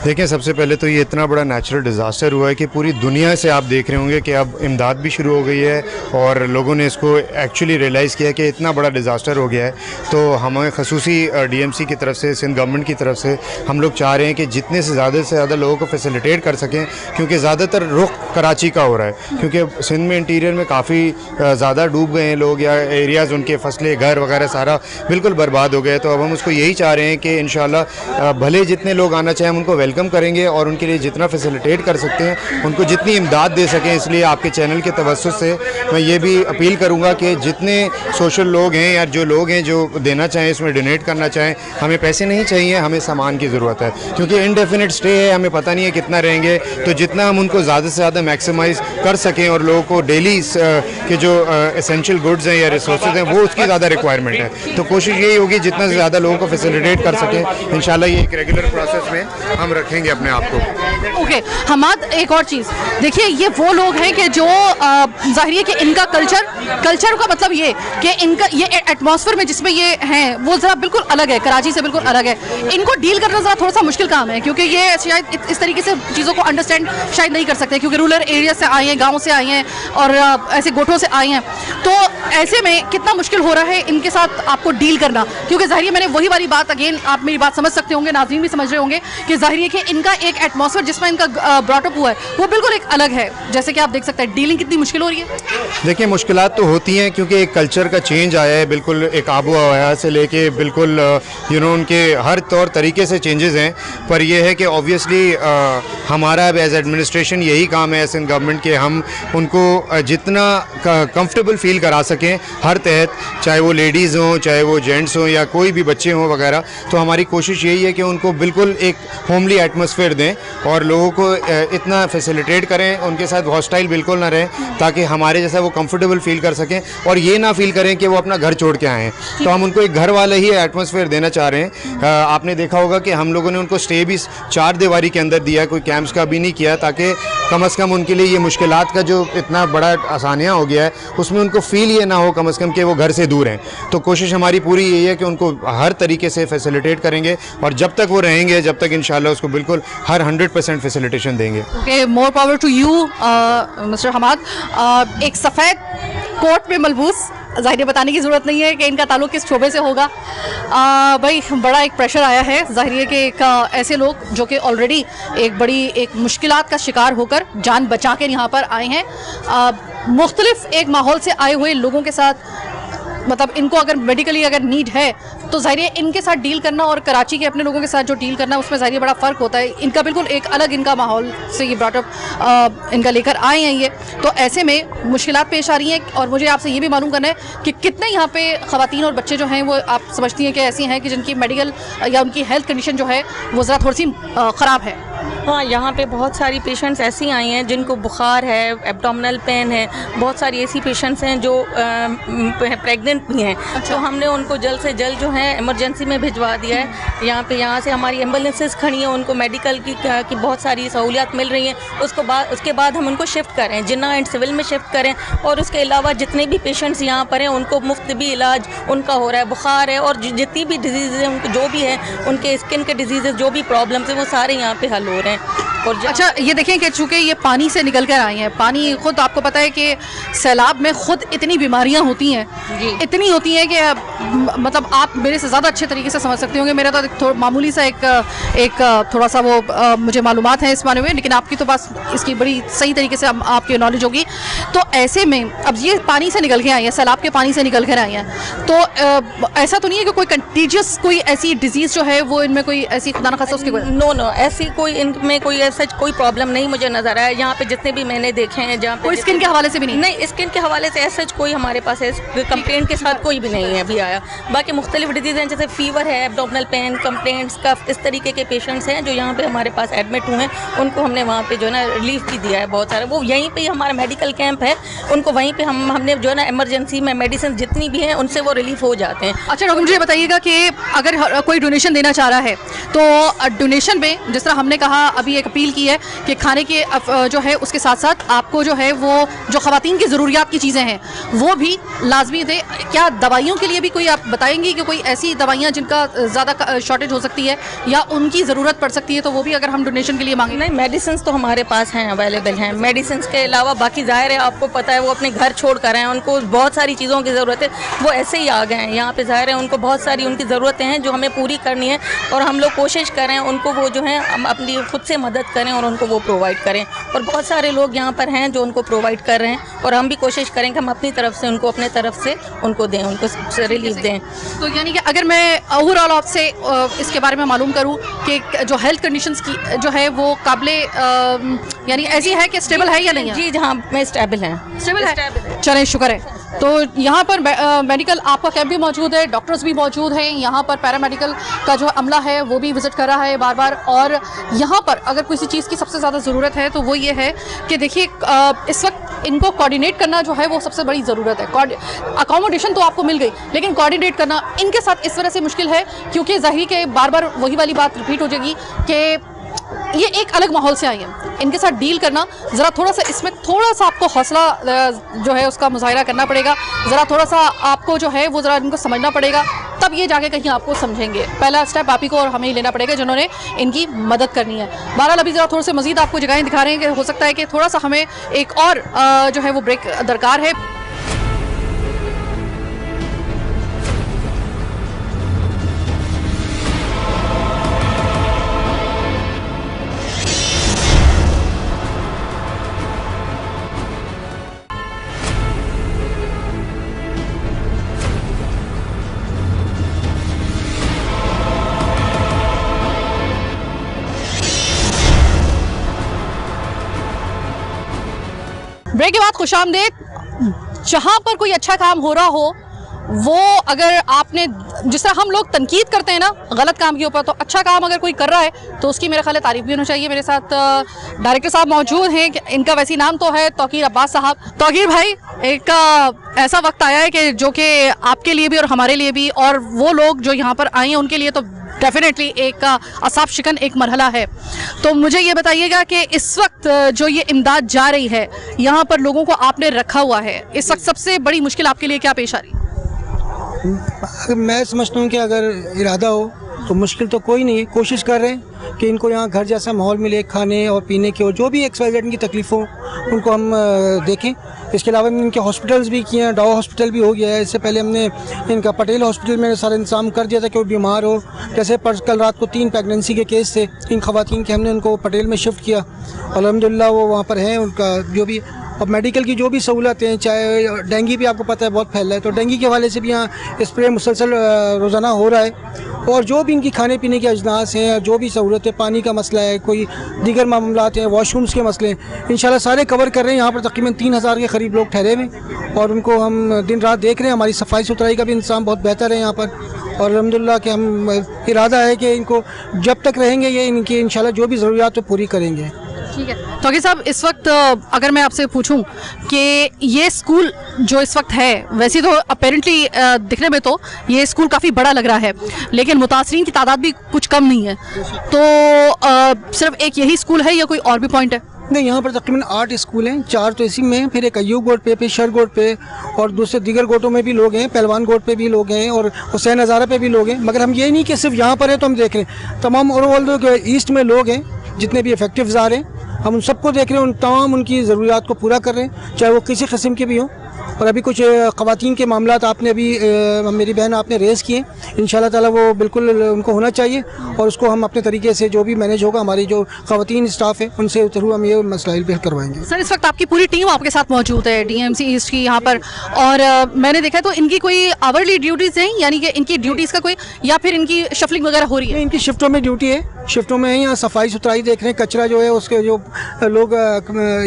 देखिए, सबसे पहले तो ये इतना बड़ा नेचुरल डिज़ास्टर हुआ है कि पूरी दुनिया से आप देख रहे होंगे कि अब इमदाद भी शुरू हो गई है और लोगों ने इसको एक्चुअली रियलाइज़ किया कि इतना बड़ा डिज़ास्टर हो गया है। तो हमें ख़ुसूसी DMC की तरफ से, सिंध गवर्नमेंट की तरफ से हम लोग चाह रहे हैं कि जितने से ज़्यादा लोगों को फैसिलिटेट कर सकें, क्योंकि ज़्यादातर रुख कराची का हो रहा है, क्योंकि सिंध में इंटीरियर में काफ़ी ज़्यादा डूब गए हैं लोग, या एरियाज़ उनके फसलें, घर वगैरह सारा बिल्कुल बर्बाद हो गया। तो अब हम उसको यही चाह रहे हैं कि इंशाल्लाह भले जितने लोग आना चाहें हम उनको वेलकम करेंगे और उनके लिए जितना फैसिलिटेट कर सकते हैं, उनको जितनी इमदाद दे सकें। इसलिए आपके चैनल के तवस्सुस से मैं ये भी अपील करूँगा कि जितने सोशल लोग हैं या जो लोग हैं जो देना चाहें, इसमें डोनेट करना चाहें, हमें पैसे नहीं चाहिए, हमें सामान की ज़रूरत है, क्योंकि इनडेफिनिट स्टे है, हमें पता नहीं है कितना रहेंगे। तो जितना हम उनको ज़्यादा से ज़्यादा मैक्सिमाइज़ कर सकें और लोगों को डेली के जो एसेंशियल गुड्स हैं या रिसोर्सेज हैं वो उसकी ज़्यादा रिक्वायरमेंट है। तो कोशिश यही होगी जितना से ज़्यादा लोगों को फैसिलिटेट कर सकें। इंशाल्लाह ये एक रेगुलर प्रोसेस में हम रखेंगे अपने आप को। ओके हमाद, एक और चीज़ देखिए, ये वो लोग हैं कि जो जाहिर है कि इनका कल्चर का मतलब ये कि इनका ये एटमॉस्फेयर में जिसमें ये हैं वो ज़रा बिल्कुल अलग है, कराची से बिल्कुल अलग है। इनको डील करना ज़रा थोड़ा सा मुश्किल काम है, क्योंकि ये शायद इस तरीके से चीज़ों को अंडरस्टैंड शायद नहीं कर सकते, क्योंकि रूरल एरिया से आए हैं, गाँव से आए हैं और ऐसे गोठों से आए हैं। तो ऐसे में कितना मुश्किल हो रहा है इनके साथ आपको डील करना, क्योंकि जाहिर है मैंने वही वाली बात, अगेन आप मेरी बात समझ सकते होंगे, नाज़रीन भी समझ रहे होंगे कि जाहिर है देखिए इनका एक एटमॉस्फेयर जिसमें इनका ब्रॉटअप हुआ है वो बिल्कुल एक अलग है, जैसे कि आप देख सकते हैं। डीलिंग कितनी मुश्किल हो रही है? देखिए मुश्किलात तो होती हैं क्योंकि एक कल्चर का चेंज आया है, बिल्कुल एक आबो हवा से लेके बिल्कुल उनके हर तौर तरीके से चेंजेस हैं। पर यह है कि ऑब्वियसली हमारा एज एडमिनिस्ट्रेशन यही काम है एज इन गवर्नमेंट कि हम उनको जितना कंफर्टेबल फील करा सकें हर तहत, चाहे वो लेडीज़ हों, चाहे वो जेंट्स हों या कोई भी बच्चे हों वगैरह। तो हमारी कोशिश यही है कि उनको बिल्कुल एक होमली एटमॉस्फेयर दें और लोगों को इतना फैसिलिटेट करें, उनके साथ हॉस्टाइल बिल्कुल ना रहें, ताकि हमारे जैसा वो कंफर्टेबल फील कर सकें और ये ना फील करें कि वो अपना घर छोड़ के आए हैं। तो हम उनको एक घर वाला ही एटमॉस्फेयर देना चाह रहे हैं। आपने देखा होगा कि हम लोगों ने उनको स्टे भी 4 दीवारी के अंदर दिया, कोई कैंप्स का भी नहीं किया, ताकि कम से कम उनके लिए ये मुश्किलात का जो इतना बड़ा आसानियाँ हो गया है उसमें उनको फील ये ना हो कम से कम कि वो घर से दूर हैं। तो कोशिश हमारी पूरी यही है कि उनको हर तरीके से फैसिलिटेट करेंगे और जब तक वो रहेंगे जब तक इंशाल्लाह उसको बिल्कुल हर 100% फैसिलिटेशन देंगे। Okay, more power to you mister Hamad. एक सफ़ेद कोट में मलबूस, ज़ाहिर बताने की ज़रूरत नहीं है कि इनका ताल्लुक़ किस शोबे से होगा। भाई बड़ा एक प्रेशर आया है, ज़ाहिर है कि एक ऐसे लोग जो कि ऑलरेडी एक बड़ी एक मुश्किलात का शिकार होकर जान बचा कर यहाँ पर आए हैं, मुख्तलिफ एक माहौल से आए हुए लोगों के साथ, मतलब इनको अगर मेडिकली अगर नीड है तो ज़ाहिर है इनके साथ डील करना और कराची के अपने लोगों के साथ जो डील करना उसमें ज़ाहिर बड़ा फ़र्क होता है। इनका बिल्कुल एक अलग इनका माहौल से ये ब्रॉटअप इनका लेकर आए हैं ये, तो ऐसे में मुश्किलात पेश आ रही हैं। और मुझे आपसे ये भी मालूम करना है कि कितने यहाँ पे ख़वातीन और बच्चे जो हैं वो आप समझती हैं कि ऐसी हैं कि जिनकी मेडिकल या उनकी हेल्थ कंडीशन जो है वो ज़रा थोड़ी सी ख़राब है? हाँ, यहाँ पे बहुत सारी पेशेंट्स ऐसी आई हैं जिनको बुखार है, एब्डोमिनल पेन है, बहुत सारी ऐसी पेशेंट्स हैं जो प्रेग्नेंट भी हैं। तो हमने उनको जल्द से जल्द जो है इमरजेंसी में भिजवा दिया है। यहाँ से हमारी एम्बुलेंसेस खड़ी हैं, उनको मेडिकल की बहुत सारी सहूलियात मिल रही हैं। उसके बाद हम उनको शिफ्ट करें, जिन्ना एंड सिविल में शिफ्ट करें। और उसके अलावा जितने भी पेशेंट्स यहाँ पर हैं उनको मुफ्त भी इलाज उनका हो रहा है। बुखार है और जितनी भी डिजीज़ हैं उनको जो भी है, उनके स्किन के डिजीज़ जो भी प्रॉब्लम्स हैं वो सारे यहाँ पे हल हो रहे हैं। और अच्छा, ये देखें कि चूँकि ये पानी से निकल कर आई हैं, पानी खुद आपको पता है कि सैलाब में खुद इतनी बीमारियां होती हैं, इतनी होती हैं कि मतलब आप मेरे से ज़्यादा अच्छे तरीके से समझ सकते होंगे। मेरा तो मामूली सा एक थोड़ा सा वो मुझे मालूमात है इस बारे में, लेकिन आपकी तो बस इसकी बड़ी सही तरीके से आपकी नॉलेज होगी। तो ऐसे में अब ये पानी से निकल के आई हैं, सैलाब के पानी से निकल कर आई हैं, तो ऐसा तो नहीं है कि कोई कंटीजियस कोई ऐसी डिजीज़ जो है वो इनमें कोई ऐसी खुदा न खासा उसकी नो ऐसी कोई इनमें कोई सच कोई प्रॉब्लम नहीं मुझे नज़र आया। यहाँ पे जितने भी मैंने देखे हैं जहाँ पे कोई स्किन के हवाले से भी नहीं, स्किन के हवाले से सच कोई हमारे पास कंप्लेंट के साथ कोई भी नहीं है अभी आया। बाकी मुख्तलिफ डिजीज़ हैं, जैसे फीवर है, एब्डोमिनल पेन, कंप्लेंट्स, कफ, इस तरीके के पेशेंट्स हैं जो यहाँ पे हमारे पास एडमिट हुए हैं। उनको हमने वहाँ पे जो है ना रिलीफ भी दिया है बहुत सारा। वो यहीं पे हमारा मेडिकल कैंप है, उनको वहीं पे हमने जो है ना इमरजेंसी में मेडिसिन जितनी भी हैं उनसे वो रिलीफ हो जाते हैं। अच्छा डॉक्टर, मुझे बताइएगा कि अगर कोई डोनेशन देना चाह रहा है तो डोनेशन में जिस तरह हमने कहा अभी एक अपील की है कि खाने के जो है उसके साथ साथ आपको जो है वो जो ख़वातीन की ज़रूरियात की चीज़ें हैं वो भी लाजमी दे। क्या दवाइयों के लिए भी कोई आप बताएंगी कि कोई ऐसी दवाइयाँ जिनका ज़्यादा शॉर्टेज हो सकती है या उनकी ज़रूरत पड़ सकती है, तो वो भी अगर हम डोनेशन के लिए मांगें? नहीं, मेडिसिन तो हमारे पास हैं, अवेलेबल हैं। मेडिसिन के अलावा बाकी ज़ाहिर है आपको पता है वो अपने घर छोड़ कर हैं, उनको बहुत सारी चीज़ों की ज़रूरत है, वो ऐसे ही आ गए हैं यहाँ पे। ज़ाहिर है उनको बहुत सारी उनकी ज़रूरतें हैं जो हमें पूरी करनी है और हम लोग कोशिश करें उनको वो जो है अपनी खुद से मदद करें और उनको वो प्रोवाइड करें। और बहुत सारे लोग यहाँ पर हैं जो उनको प्रोवाइड कर रहे हैं और हम भी कोशिश करें कि हम अपनी तरफ से उनको अपने तरफ से उनको दें, उनको रिलीफ दें। तो यानी कि अगर मैं ओवरऑल आपसे इसके बारे में मालूम करूँ कि जो हेल्थ कंडीशंस की जो है वो काबिले यानी ऐसी है कि स्टेबल है या नहीं है? जी हाँ, मैं स्टेबल हैं। स्टेबल है, चलें शुक्र है। तो यहाँ पर मेडिकल आपका कैंप भी मौजूद है, डॉक्टर्स भी मौजूद हैं, यहाँ पर पैरामेडिकल का जो अमला है वो भी विज़िट कर रहा है बार बार। और यहाँ पर अगर किसी चीज़ की सबसे ज़्यादा ज़रूरत है तो वो ये है कि देखिए इस वक्त इनको कोऑर्डिनेट करना जो है वो सबसे बड़ी ज़रूरत है। अकोमोडेशन तो आपको मिल गई, लेकिन कोऑर्डिनेट करना इनके साथ इस वजह से मुश्किल है क्योंकि ज़ाहिर के बार बार वही वाली बात रिपीट हो जाएगी कि ये एक अलग माहौल से आई हैं। इनके साथ डील करना ज़रा थोड़ा सा, इसमें थोड़ा सा आपको हौसला जो है उसका मुजाहिरा करना पड़ेगा, ज़रा थोड़ा सा आपको जो है वो ज़रा इनको समझना पड़ेगा, तब ये जाके कहीं आपको समझेंगे। पहला स्टेप आप ही को और हमें ही लेना पड़ेगा जिन्होंने इनकी मदद करनी है। बहरहाल अभी ज़रा थोड़े से मज़ीद आपको जगहें दिखा रहे हैं कि हो सकता है कि थोड़ा सा हमें एक और जो है वो ब्रेक दरकार है। ब्रेक के बाद खुशामदीद। जहाँ पर कोई अच्छा काम हो रहा हो, वो अगर आपने, जिस तरह हम लोग तनकीद करते हैं ना गलत काम के ऊपर, तो अच्छा काम अगर कोई कर रहा है तो उसकी मेरे ख्याल है तारीफ भी होनी चाहिए। मेरे साथ डायरेक्टर साहब मौजूद हैं, इनका वैसे नाम तो है तौकीर अब्बास साहब। तौकीर भाई, एक ऐसा वक्त आया है कि जो कि आपके लिए भी और हमारे लिए भी, और वो लोग जो यहाँ पर आए हैं उनके लिए तो डेफिनेटली एक असाब शिकन एक मरहला है। तो मुझे ये बताइएगा कि इस वक्त जो ये इमदाद जा रही है, यहाँ पर लोगों को आपने रखा हुआ है, इस वक्त सबसे बड़ी मुश्किल आपके लिए क्या पेश आ रही है? मैं समझता हूँ कि अगर इरादा हो तो मुश्किल तो कोई नहीं है। कोशिश कर रहे हैं कि इनको यहाँ घर जैसा माहौल मिले, खाने और पीने की, और जो भी XYZ की तकलीफ हो उनको हम देखें। इसके अलावा इनके हॉस्पिटल्स भी किए हैं, डाउ हॉस्पिटल भी हो गया है। इससे पहले हमने इनका पटेल हॉस्पिटल में सारा इंतजाम कर दिया था कि वो बीमार हो। जैसे कल रात को 3 प्रेगनेंसी के केस थे इन ख़वातीन के, हमने उनको पटेल में शिफ्ट किया। अल्हम्दुलिल्लाह वो वहाँ पर हैं। उनका जो भी और मेडिकल की जो भी सहूलतें हैं, चाहे डेंगू भी आपको पता है बहुत फैल रहा है, तो डेंगू के हवाले से भी यहाँ स्प्रे मुसलसल रोज़ाना हो रहा है। और जो भी इनकी खाने पीने के अजनास हैं, जो भी सहूलतें, पानी का मसला है, कोई दीगर मामलात हैं, वॉशरूम्स के मसले हैं, इंशाल्लाह सारे कवर कर रहे हैं। यहाँ पर तकरीबन 3000 के करीब लोग ठहरे हुए और उनको हम दिन रात देख रहे हैं। हमारी सफाई सुथराई का भी इंतजाम बहुत बेहतर है यहाँ पर, और अल्हम्दुलिल्लाह कि हम इरादा है कि इनको जब तक रहेंगे ये इनकी इंशाल्लाह जो भी ज़रूरियात है पूरी करेंगे। ठीक है तौकीर साहब, इस वक्त अगर मैं आपसे पूछूं कि ये स्कूल जो इस वक्त है, वैसे तो अपेरेंटली दिखने में तो ये स्कूल काफ़ी बड़ा लग रहा है, लेकिन मुतासरीन की तादाद भी कुछ कम नहीं है, तो सिर्फ एक यही स्कूल है या कोई और भी पॉइंट है? नहीं, यहाँ पर तकरीबन 8 स्कूल हैं, 4 तो इसी में हैं, फिर एक अयूब गोट पे, फिर शर गोट पे, और दूसरे दीगर गोटों में भी लोग हैं, पहलवान गोट पे भी लोग हैं, और हुसैन हज़ारा पे भी लोग हैं। मगर हम ये नहीं कि सिर्फ यहाँ पर है तो हम देख रहे हैं, तमाम ओवरऑल ईस्ट में लोग हैं जितने भी इफेक्टिव ज़ा रहे हैं, हम उन सबको देख रहे हैं, उन तमाम उनकी ज़रूरियात को पूरा कर रहे हैं, चाहे वो किसी किस्म के भी हों। और अभी कुछ ख़वातीन के मामलात आपने अभी मेरी बहन आपने रेज़ किए, इंशाल्लाह ताला वो बिल्कुल उनको होना चाहिए, और उसको हम अपने तरीके से जो भी मैनेज होगा, हमारी जो ख़वातीन स्टाफ है उनसे थ्रू हम ये मसला हल करवाएंगे। सर, इस वक्त आपकी पूरी टीम आपके साथ मौजूद है DMC ईस्ट की यहाँ पर, और मैंने देखा है तो इनकी कोई आवरली ड्यूटीज़ हैं, यानी कि इनकी ड्यूटीज़ का कोई, या फिर इनकी शफलिंग वगैरह हो रही है? इनकी शिफ्टों में ड्यूटी है, शिफ्टों में है। यहाँ सफाई सुथराई देख रहे हैं, कचरा जो है उसके जो लोग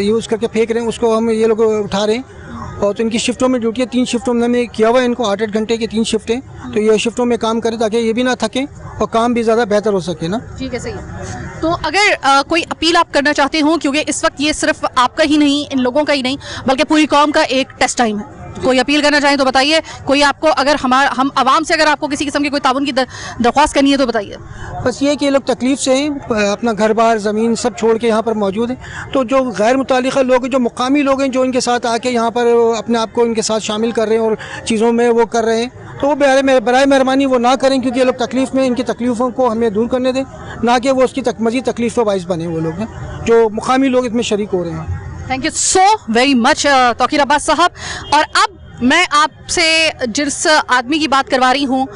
यूज़ करके फेंक रहे हैं उसको हम ये लोग उठा रहे हैं, और तो इनकी शिफ्टों में ड्यूटी है। 3 शिफ्टों में हमने किया हुआ है इनको, 8-8 घंटे की 3 शिफ्टें, तो ये शिफ्टों में काम करें ताकि ये भी ना थकें और काम भी ज़्यादा बेहतर हो सके ना। ठीक है, सही है। तो अगर कोई अपील आप करना चाहते हो, क्योंकि इस वक्त ये सिर्फ आपका ही नहीं, इन लोगों का ही नहीं, बल्कि पूरी कौम का एक टेस्ट टाइम है, कोई अपील करना चाहें तो बताइए। कोई आपको अगर हम आवाम से अगर आपको किसी किस्म की कोई ताउन की दरख्वास्त करनी है तो बताइए। बस ये कि ये लोग तकलीफ़ से हैं, अपना घर बार ज़मीन सब छोड़ के यहाँ पर मौजूद हैं, तो जो गैर मुतालिक़ा लोग हैं, जो मुकामी लोग हैं, जो इनके साथ आके यहाँ पर अपने आप को इनके साथ शामिल कर रहे हैं और चीज़ों में वो कर रहे हैं, तो वो बराए मेहरबानी वो ना करें, क्योंकि ये लोग तकलीफ़ में, इनकी तकलीफ़ों को हमें दूर करने दें, ना कि वो उसकी मज़ीद तकलीफ़ का बाइस बने वो लोग हैं, जो मुकामी लोग इसमें शरीक हो रहे हैं। Thank you so very much Tauqeer Abbas साहब। और अब मैं आपसे जिस आदमी की बात करवा रही हूँ,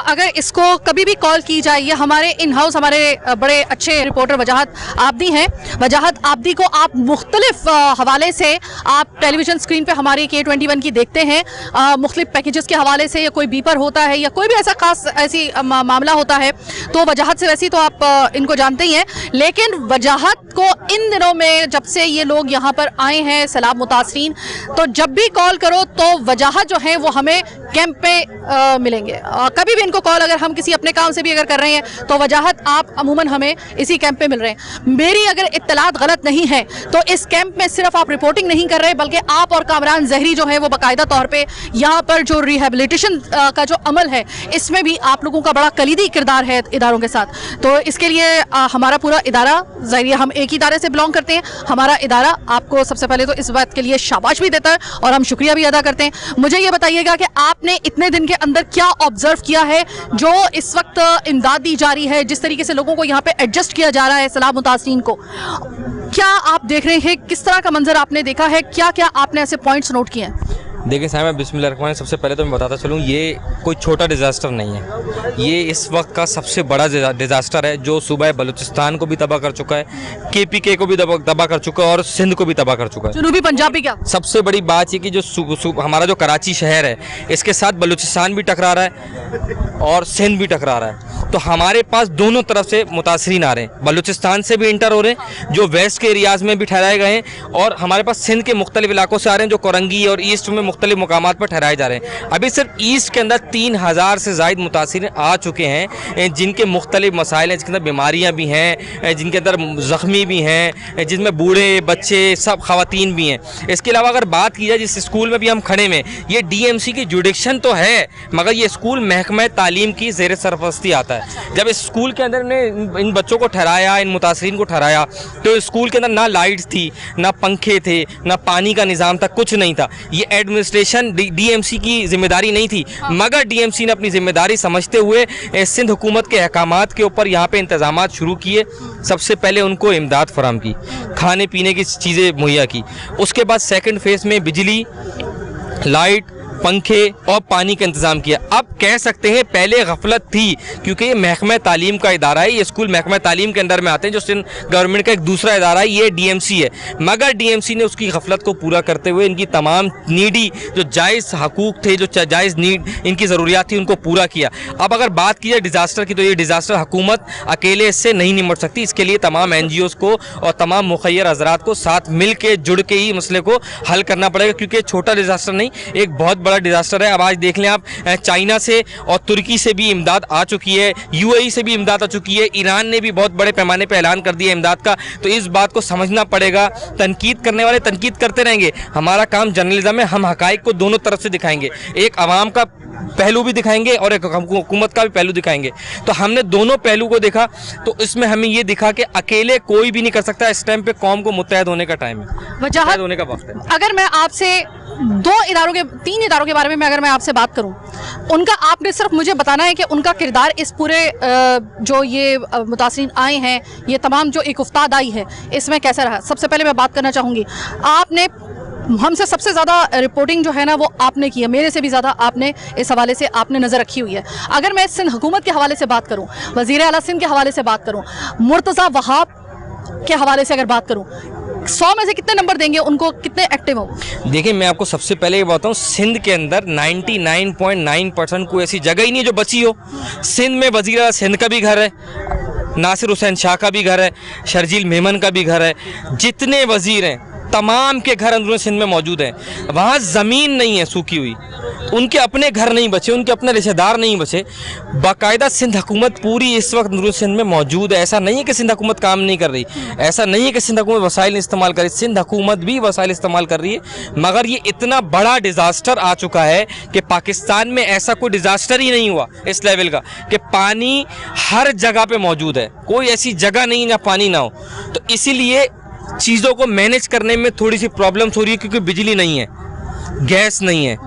अगर इसको कभी भी कॉल की जाए, ये हमारे इन हाउस हमारे बड़े अच्छे रिपोर्टर वजाहत आबदी हैं। वजाहत आबदी को आप मुख्तलिफ हवाले से आप टेलीविज़न स्क्रीन पे हमारी K21 की देखते हैं, मुख्तलिफ पैकेजेस के हवाले से, या कोई बीपर होता है या कोई भी ऐसा खास ऐसी मामला होता है, तो वजाहत से वैसी तो आप इनको जानते ही हैं, लेकिन वजाहत को इन दिनों में जब से ये लोग यहाँ पर आए हैं सैलाब मुतासरीन, तो जब भी कॉल करो तो वजाहत जो है वो हमें कैंप पे मिलेंगे। कभी भी इनको कॉल अगर हम किसी अपने काम से भी अगर कर रहे हैं तो वजाहत आप अमूमन हमें इसी कैंप पे मिल रहे हैं। मेरी अगर इत्तलात गलत नहीं है तो इस कैंप में सिर्फ आप रिपोर्टिंग नहीं कर रहे, बल्कि आप और कामरान जहरी जो है वो बाकायदा तौर पे यहाँ पर जो रिहेबिलिटेशन का जो अमल है, इसमें भी आप लोगों का बड़ा कलीदी किरदार है इदारों के साथ। तो इसके लिए हमारा पूरा इदारा, ज़ाहिर हम एक ही इदारे से बिलोंग करते हैं, हमारा इदारा आपको सबसे पहले तो इस बात के लिए शाबाश भी देता है और हम शुक्रिया भी अदा करते हैं। मुझे ये बताइएगा कि आपने इतने दिन के अंदर क्या ऑब्जर्व किया है, जो इस वक्त इमदाद दी जा रही है, जिस तरीके से लोगों को यहाँ पे एडजस्ट किया जा रहा है सैलाब मुतासरीन को, क्या आप देख रहे हैं, किस तरह का मंजर आपने देखा है, क्या क्या आपने ऐसे पॉइंट्स नोट किए हैं? देखिए साहब, मैं बिस्मिल्लाह, सबसे पहले तो मैं बताता चलूँ, ये कोई छोटा डिज़ास्टर नहीं है। ये इस वक्त का सबसे बड़ा डिज़ास्टर है जो सूबा बलूचिस्तान को भी तबाह कर चुका है, KPK को भी तबाह कर चुका है और सिंध को भी तबाह कर चुका है। जनूबी पंजाब भी क्या? सबसे बड़ी बात ये कि जो हमारा जो कराची शहर है, इसके साथ बलूचिस्तान भी टकरा रहा है और सिंध भी टकरा रहा है। तो हमारे पास दोनों तरफ से मुतासरीन आ रहे हैं, बलूचिस्तान से भी इंटर हो रहे हैं जो वेस्ट के एरियाज़ में भी ठहराए गए हैं, और हमारे पास सिंध के मुख्तलिफ इलाकों से आ रहे हैं जो कोरंगी और ईस्ट में मुख्तलिफ मुकामात पर ठहराए जा रहे हैं। अभी सिर्फ ईस्ट के अंदर 3000 से ज़ायद मुतासरीन आ चुके हैं जिनके मुख्तलिफ मसाइल हैं, जिनके अंदर बीमारियाँ भी हैं, जिनके अंदर ज़ख्मी भी हैं, जिनमें बूढ़े बच्चे सब ख़वातीन भी हैं। इसके अलावा अगर बात की जाए जिस स्कूल में भी हम खड़े में, ये DMC की जुडिक्शन तो है मगर ये स्कूल महकमा तालीम की ज़ेर सरपरस्ती आता है। जब इस स्कूल के अंदर ने इन बच्चों को ठहराया, इन मुतासरीन को ठहराया, तो स्कूल के अंदर ना लाइट्स थी, ना पंखे थे, ना पानी का निज़ाम था, कुछ नहीं था। ये एडमिनिस्ट्रेशन DMC की जिम्मेदारी नहीं थी, मगर DMC ने अपनी जिम्मेदारी समझते हुए सिंध हुकूमत के अहकामात के ऊपर यहाँ पे इंतजामात शुरू किए। सबसे पहले उनको इमदाद फराम की, खाने पीने की चीज़ें मुहैया की। उसके बाद सेकंड फेज़ में बिजली, लाइट, पंखे और पानी का इंतज़ाम किया। अब कह सकते हैं पहले गफलत थी, क्योंकि ये महकमा तालीम का इदारा है, ये स्कूल महकमा तालीम के अंदर में आते हैं, जो सिंध गवर्नमेंट का एक दूसरा इदारा है, ये DMC है। मगर DMC ने उसकी गफलत को पूरा करते हुए इनकी तमाम नीडी जो जायज़ हकूक़ थे, जो जायज़ नीड इनकी ज़रूरियात थी, उनको पूरा किया। अब अगर बात की जाए डिज़ास्टर की, तो ये डिज़ास्टर हुकूमत अकेले इससे नहीं निपट सकती। इसके लिए तमाम NGOs को और तमाम मुखय्यर हज़रात को साथ मिल के जुड़ के ही मसले को हल करना पड़ेगा, क्योंकि छोटा डिज़ास्टर नहीं, एक बहुत बड़ा डिज़ास्टर है। अब आज देख लें आप, चाइना से और तुर्की से भी इमदाद आ चुकी है, UAE से भी इमदाद आ चुकी है, ईरान ने भी बहुत बड़े पैमाने पर ऐलान कर दिया इमदाद का। तो इस बात को समझना पड़ेगा। तनकीद करने वाले तनकीद करते रहेंगे, हमारा काम जर्नलिज्म में हम हकाइक को दोनों तरफ से दिखाएंगे, एक आवाम का पहलू भी दिखाएंगे और एक हुकूमत का भी पहलू दिखाएंगे। तो हमने दोनों पहलू को देखा, तो इसमें हमें ये दिखा कि अकेले कोई भी नहीं कर सकता। इस टाइम पे कौम को मुत्तहद होने का टाइम है, मुत्तहद होने का वक्त है। अगर मैं आपसे 3 इदारों के बारे में अगर मैं आपसे बात करूं, उनका आपने सिर्फ मुझे बताना है कि उनका किरदार इस पूरे जो ये मुतासरीन आए हैं, ये तमाम जो एक उफ्ताद आई है, इसमें कैसा रहा। सबसे पहले मैं बात करना चाहूँगी, आपने हमसे सबसे ज़्यादा रिपोर्टिंग जो है ना वो आपने की है, मेरे से भी ज़्यादा आपने इस हवाले से आपने नज़र रखी हुई है। अगर मैं सिंध हुकूमत के हवाले से बात करूँ, वज़ीर आला सिंध के हवाले से बात करूँ, मुर्तज़ा वहाब के हवाले से अगर बात करूँ, 100 में से कितने नंबर देंगे उनको, कितने एक्टिव हो? देखिए, मैं आपको सबसे पहले ये बताऊँ, सिंध के अंदर 99.9% कोई ऐसी जगह ही नहीं है जो बची हो। सिंध में वज़ीर आला सिंध का भी घर है, नासिर हुसैन शाह का भी घर है, शर्जील मेमन का भी घर है, जितने वज़ीर हैं तमाम के घर अंदरूनी सिंध में मौजूद हैं। वहाँ ज़मीन नहीं है सूखी हुई, उनके अपने घर नहीं बचे, उनके अपने रिश्तेदार नहीं बचे। बाकायदा सिंध हुकूमत पूरी इस वक्त अंदरूनी सिंध में मौजूद है। ऐसा नहीं है कि सिंध हुकूमत काम नहीं कर रही, ऐसा नहीं है कि सिंध हुकूमत वसाइल इस्तेमाल कर रही, सिंध हुकूमत भी वसाइल इस्तेमाल कर रही है। मगर ये इतना बड़ा डिज़ास्टर आ चुका है कि पाकिस्तान में ऐसा कोई डिज़ास्टर ही नहीं हुआ इस लेवल का, कि पानी हर जगह पर मौजूद है, कोई ऐसी जगह नहीं जहाँ पानी ना हो। तो इसीलिए चीज़ों को मैनेज करने में थोड़ी सी प्रॉब्लम्स हो रही है, क्योंकि बिजली नहीं है, गैस नहीं है,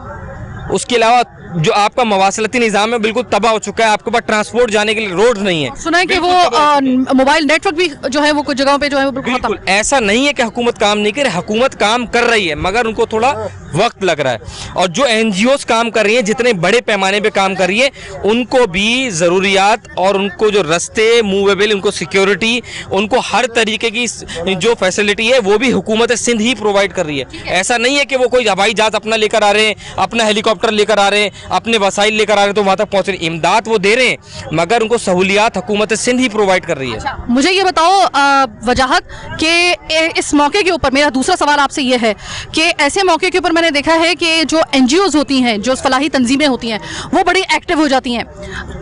उसके अलावा जो आपका मवासलती निज़ाम है बिल्कुल तबाह हो चुका है। आपके पास ट्रांसपोर्ट जाने के लिए रोड नहीं है। सुना है कि वो मोबाइल नेटवर्क भी जो है वो कुछ जगहों पे जो है वो बिल्कुल ऐसा नहीं है कि हुकूमत काम नहीं कर रही, हुकूमत काम कर रही है, मगर उनको थोड़ा वक्त लग रहा है। और जो NGOs काम कर रही हैं, जितने बड़े पैमाने पे काम कर रही है, उनको भी ज़रूरियात और उनको जो रास्ते मूवेबल, उनको सिक्योरिटी, उनको हर तरीके की जो फैसिलिटी है वो भी हुकूमत सिंध ही प्रोवाइड कर रही है। ऐसा नहीं है कि वो कोई हवाई जहाज़ अपना लेकर आ रहे हैं, अपना हेलीकॉप्टर लेकर आ रहे हैं, अपने वसाइल लेकर आ रहे हैं तो वहाँ तक पहुँच रहे। इमदाद वो दे रहे हैं, मगर उनको सहूलियात हुकूमत सिंध ही प्रोवाइड कर रही है। अच्छा, मुझे ये बताओ वजाहत कि इस मौके के ऊपर मेरा दूसरा सवाल आपसे ये है कि ऐसे मौके के ऊपर मैंने देखा है कि जो NGOs होती हैं, जो फलाही तंजीमें होती हैं, वो बड़ी एक्टिव हो जाती हैं।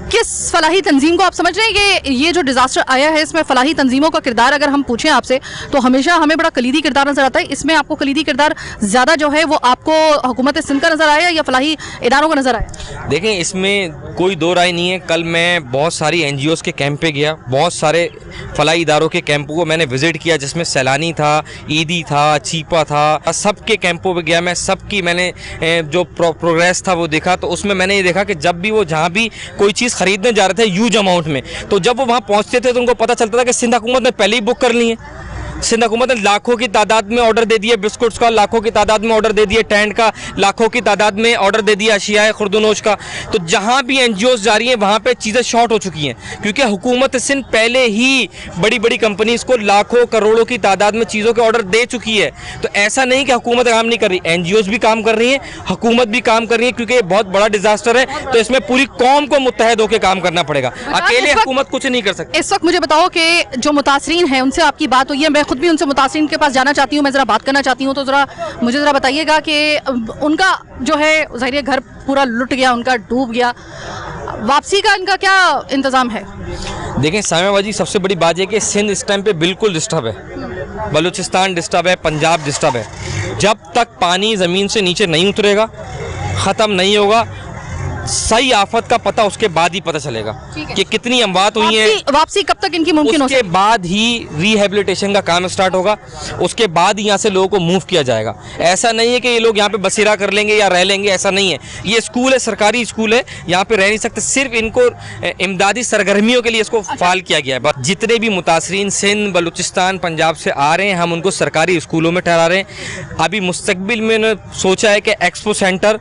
किस फलाही तंजीम को आप समझ रहे हैं कि ये जो डिज़ास्टर आया है इसमें फलाही तंजीमों का किरदार अगर हम पूछें आपसे, तो हमेशा हमें बड़ा कलीदी किरदार नज़र आता है। इसमें आपको कलीदी किरदार ज़्यादा जो है वो आपको हुकूमत सिंध का नज़र आया या फलाही इदारों का नज़र आया? देखें, इसमें कोई दो राय नहीं है। कल मैं बहुत सारी NGOs के कैंप पे गया, बहुत सारे फलाही इदारों के कैंपों को मैंने विज़िट किया, जिसमें सैलानी था, ईदी था, चीपा था, सबके कैंपों पे गया मैं। सबकी मैंने जो प्रोग्रेस था वो देखा। तो उसमें मैंने ये देखा कि जब भी वो जहाँ भी कोई चीज़ ख़रीदने जा रहे थे ह्यूज अमाउंट में, तो जब वो वहाँ पहुँचते थे तो उनको पता चलता था कि सिंध हुकूमत ने पहले ही बुक कर ली है। सिंध हुकूमत ने लाखों की तादाद में ऑर्डर दे दिए बिस्कुट्स का, लाखों की तादाद में ऑर्डर दे दिए टेंट का, लाखों की तादाद में ऑर्डर दे दिया अशियाए खुर्दनोश का। तो जहाँ भी NGOs जा रही हैं वहाँ पे चीज़ें शॉर्ट हो चुकी हैं, क्योंकि हुकूमत सिंध पहले ही बड़ी बड़ी कंपनीज़ को लाखों करोड़ों की तादाद में चीज़ों के ऑर्डर दे चुकी है। तो ऐसा नहीं कि हुकूमत काम नहीं कर रही, NGOs भी काम कर रही हैं, हुकूमत भी काम कर रही है, क्योंकि ये बहुत बड़ा डिजास्टर है। तो इसमें पूरी कौम को मुत्तहद होकर काम करना पड़ेगा, अकेले हुकूमत कुछ नहीं कर सकती। इस वक्त मुझे बताओ कि जो मुतासरीन हैं उनसे आपकी बात हुई है? मैं खुद भी उनसे मुतासरीन के पास जाना चाहती हूँ, मैं ज़रा बात करना चाहती हूँ। तो ज़रा मुझे ज़रा बताइएगा कि उनका जो है ज़ाहिर घर पूरा लुट गया, उनका डूब गया, वापसी का इनका क्या इंतज़ाम है? देखें सामिया, सबसे बड़ी बात यह कि सिंध इस टाइम पे बिल्कुल डिस्टर्ब है, बलूचिस्तान डिस्टर्ब है, पंजाब डिस्टर्ब है। जब तक पानी ज़मीन से नीचे नहीं उतरेगा, ख़त्म नहीं होगा, सही आफत का पता उसके बाद ही पता चलेगा कि कितनी अमवात हुई है। वापसी कब तक इनकी मुमकिन हो? उसके बाद ही रिहेबिलिटेशन का काम स्टार्ट होगा, उसके बाद ही यहाँ से लोगों को मूव किया जाएगा। ऐसा नहीं है कि ये लोग यहाँ पे बसेरा कर लेंगे या रह लेंगे, ऐसा नहीं है। ये स्कूल है, सरकारी स्कूल है, यहाँ पे रह नहीं सकते। सिर्फ इनको इमदादी सरगर्मियों के लिए इसको फाल किया गया है। जितने भी मुतासरीन सिंध, बलूचिस्तान, पंजाब से आ रहे हैं, हम उनको सरकारी स्कूलों में ठहरा रहे हैं। अभी मुस्तकबिल में उन्होंने सोचा है कि एक्सपो सेंटर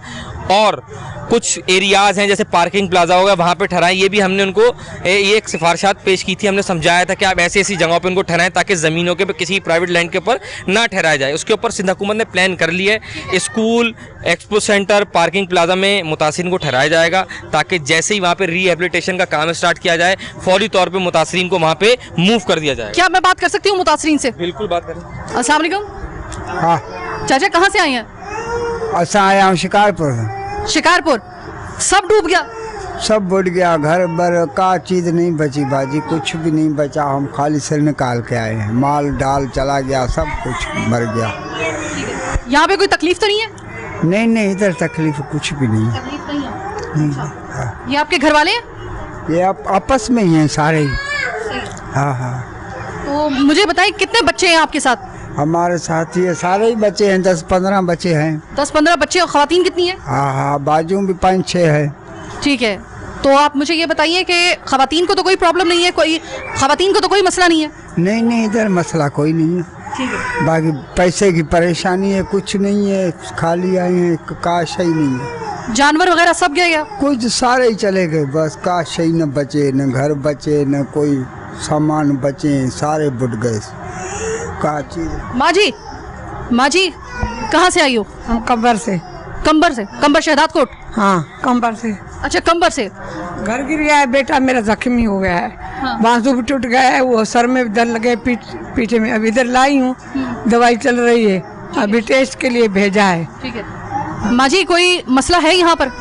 और कुछ एरियाज़ हैं जैसे पार्किंग प्लाजा होगा, वहाँ पे ठहराएं। ये भी हमने उनको ये एक सिफारिशात पेश की थी, हमने समझाया था कि आप ऐसी ऐसी जगहों पे उनको ठहराएं ताकि ज़मीनों के किसी प्राइवेट लैंड के ऊपर ना ठहराया जाए। उसके ऊपर सिंध हुकूमत ने प्लान कर लिया है, school, expo centre, parking plaza में मुतासरीन को ठहराया जाएगा, ताकि जैसे ही वहाँ पर रिहेबिलिटेशन का काम स्टार्ट किया जाए, फौरी तौर पर मुतासरीन को वहाँ पर मूव कर दिया जाए। क्या मैं बात कर सकती हूँ मुतासरीन से? बिल्कुल बात करें। अस्सलाम वालेकुम। हाँ चाचा कहाँ से आए हैं? असा आया हूँ शिकारपुर। शिकारपुर। सब डूब गया? सब बुड़ गया, घर बर का चीज़ नहीं बची बाजी, कुछ भी नहीं बचा। हम खाली सिर निकाल के आए हैं, माल डाल चला गया, सब कुछ मर गया। यहाँ पे कोई तकलीफ तो नहीं है? नहीं नहीं, इधर तकलीफ कुछ भी नहीं है। तकलीफ नहीं है। नहीं। अच्छा। ये आपके घर वाले हैं? ये आपस में ही हैं सारे ही। हाँ हाँ। तो मुझे बताइए कितने बच्चे हैं आपके साथ? हमारे साथ ये सारे ही बच्चे हैं, 10-15 बच्चे हैं। 10-15 बच्चे। और ख़वातीन कितनी है? हाँ हाँ, बाजू में भी 5-6 है। ठीक है, तो आप मुझे ये बताइए कि ख़वातीन को तो कोई प्रॉब्लम नहीं है, कोई ख़वातीन को तो कोई मसला नहीं है? नहीं नहीं, इधर मसला कोई नहीं है। ठीक है। बाकी पैसे की परेशानी है, कुछ नहीं है, खाली आए हैं, काश ही नहीं है। जानवर वगैरह सब गए या? कुछ सारे ही चले गए, बस काश ही न बचे, न घर बचे, न कोई सामान बचे, सारे बुट गए। का चीज़। माँ जी कहाँ से आई हो? हम कंबर से। कंबर से? कंबर शहदाद कोट? हाँ, कंबर से। अच्छा, कंबर से। घर गिर गया है, बेटा मेरा जख्मी हो गया है। हाँ। बाजू भी टूट गया है, वो सर में दर्द लगे, पीठे में। अब इधर लाई हूँ, दवाई चल रही है, अभी टेस्ट के लिए भेजा है। ठीक है। माँ जी कोई मसला है यहाँ पर?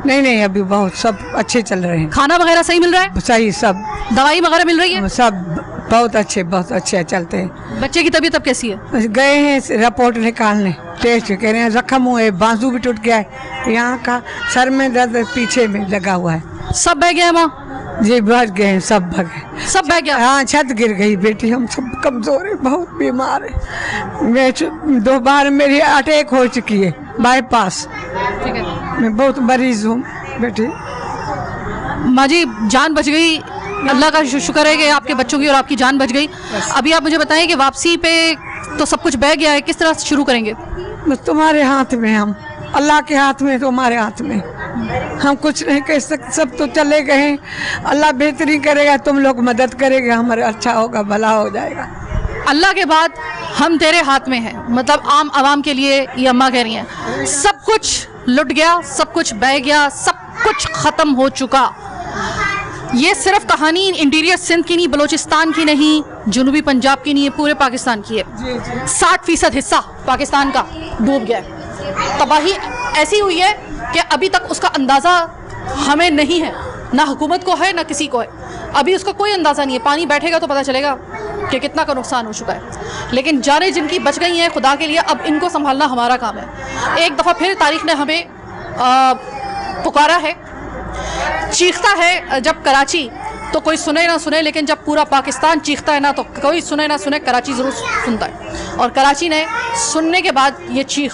नहीं नहीं, अभी बहुत सब अच्छे चल रहे हैं। खाना वगैरह सही मिल रहा है? सही, सब। दवाई वगैरह मिल रही है? सब बहुत अच्छे चलते हैं। बच्चे की तबीयत अब कैसी है? गए हैं रिपोर्ट निकालने, टेस्ट कह रहे हैं, जख्म हुए, बाजू भी टूट गया है, यहाँ का सर में दर्द पीछे में लगा हुआ है। सब बह गया माँ? जी बच गए हैं, सब भगे, सब बह गया। हाँ, छत गिर गई बेटी, हम सब कमजोर है, बहुत बीमार है। मैं 2 बार मेरी अटैक हो चुकी है, बाईपास। ठीक है। मैं बहुत मरीज हूँ बेटी। माँ जी जान बच गई, अल्लाह का शुक्र है कि आपके बच्चों की और आपकी जान बच गई। अभी आप मुझे बताएं कि वापसी पे तो सब कुछ बह गया है, किस तरह से शुरू करेंगे? बस तुम्हारे हाथ में, हम अल्लाह के हाथ में, तुम्हारे हाथ में, हम कुछ नहीं कह सकते। सब तो चले गए हैं, अल्लाह बेहतरी करेगा, तुम लोग मदद करेंगे, हमारे अच्छा होगा, भला हो जाएगा। अल्लाह के बाद हम तेरे हाथ में हैं, मतलब आम आवाम के लिए ये अम्मा कह रही हैं। सब कुछ लुट गया, सब कुछ बह गया, सब कुछ ख़त्म हो चुका। ये सिर्फ कहानी इंटीरियर सिंध की नहीं, बलूचिस्तान की नहीं, जनूबी पंजाब की नहीं है, पूरे पाकिस्तान की है। 60% हिस्सा पाकिस्तान का डूब गया है। तबाही ऐसी हुई है कि अभी तक उसका अंदाज़ा हमें नहीं है, ना हुकूमत को है ना किसी को है। अभी उसका कोई अंदाज़ा नहीं है, पानी बैठेगा तो पता चलेगा कि कितना का नुकसान हो चुका है। लेकिन जाने जिनकी बच गई हैं, खुदा के लिए अब इनको संभालना हमारा काम है। एक दफ़ा फिर तारीख ने हमें पुकारा है, चीखता है जब कराची, तो कोई सुने ना सुने, लेकिन जब पूरा पाकिस्तान चीखता है ना, तो कोई सुने ना सुने, कराची ज़रूर सुनता है। और कराची ने सुनने के बाद ये चीख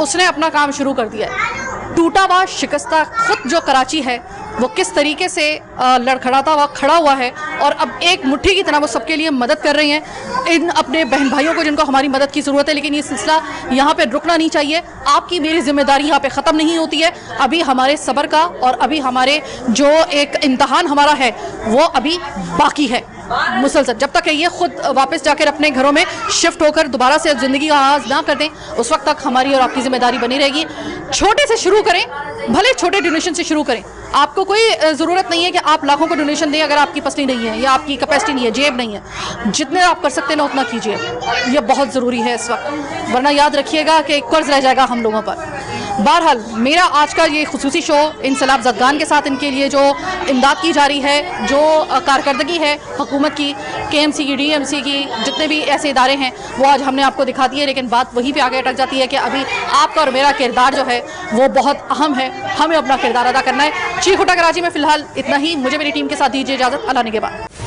उसने अपना काम शुरू कर दिया है। टूटा हुआ शिकस्ता खुद जो कराची है वो किस तरीके से लड़खड़ाता हुआ खड़ा हुआ है और अब एक मुट्ठी की तरह वो सबके लिए मदद कर रहे हैं, इन अपने बहन भाइयों को जिनको हमारी मदद की ज़रूरत है। लेकिन ये सिलसिला यहाँ पे रुकना नहीं चाहिए। आपकी मेरी जिम्मेदारी यहाँ पे ख़त्म नहीं होती है। अभी हमारे सब्र का और अभी हमारे जो एक इम्तहान हमारा है वो अभी बाकी है। मुसलसल जब तक ये खुद वापस जाकर अपने घरों में शिफ्ट होकर दोबारा से ज़िंदगी का आगाज़ ना कर दें, उस वक्त तक हमारी और आपकी ज़िम्मेदारी बनी रहेगी। छोटे से शुरू करें, भले छोटे डोनेशन से शुरू करें। आपको कोई ज़रूरत नहीं है कि आप लाखों को डोनेशन दें अगर आपकी पसली नहीं है या आपकी कैपेसिटी नहीं है, जेब नहीं है। जितने आप कर सकते हैं ना उतना कीजिए, यह बहुत ज़रूरी है इस वक्त, वरना याद रखिएगा कि कर्ज रह जाएगा हम लोगों पर। बहरहाल मेरा आज का ये खुसूसी शो इन सैलाब ज़दगान के साथ इनके लिए जो इमदाद की जा रही है, जो कारकर्दगी है हुकूमत की, KMC की, DMC की, जितने भी ऐसे इदारे हैं वो आज हमने आपको दिखा दिए। लेकिन बात वहीं पे आगे अटक जाती है कि अभी आपका और मेरा किरदार जो है वो बहुत अहम है, हमें अपना किरदार अदा करना है। चीख उठा कराची में फ़िलहाल इतना ही। मुझे मेरी टीम के साथ दीजिए इजाज़त। अल्लाह ने के बाद।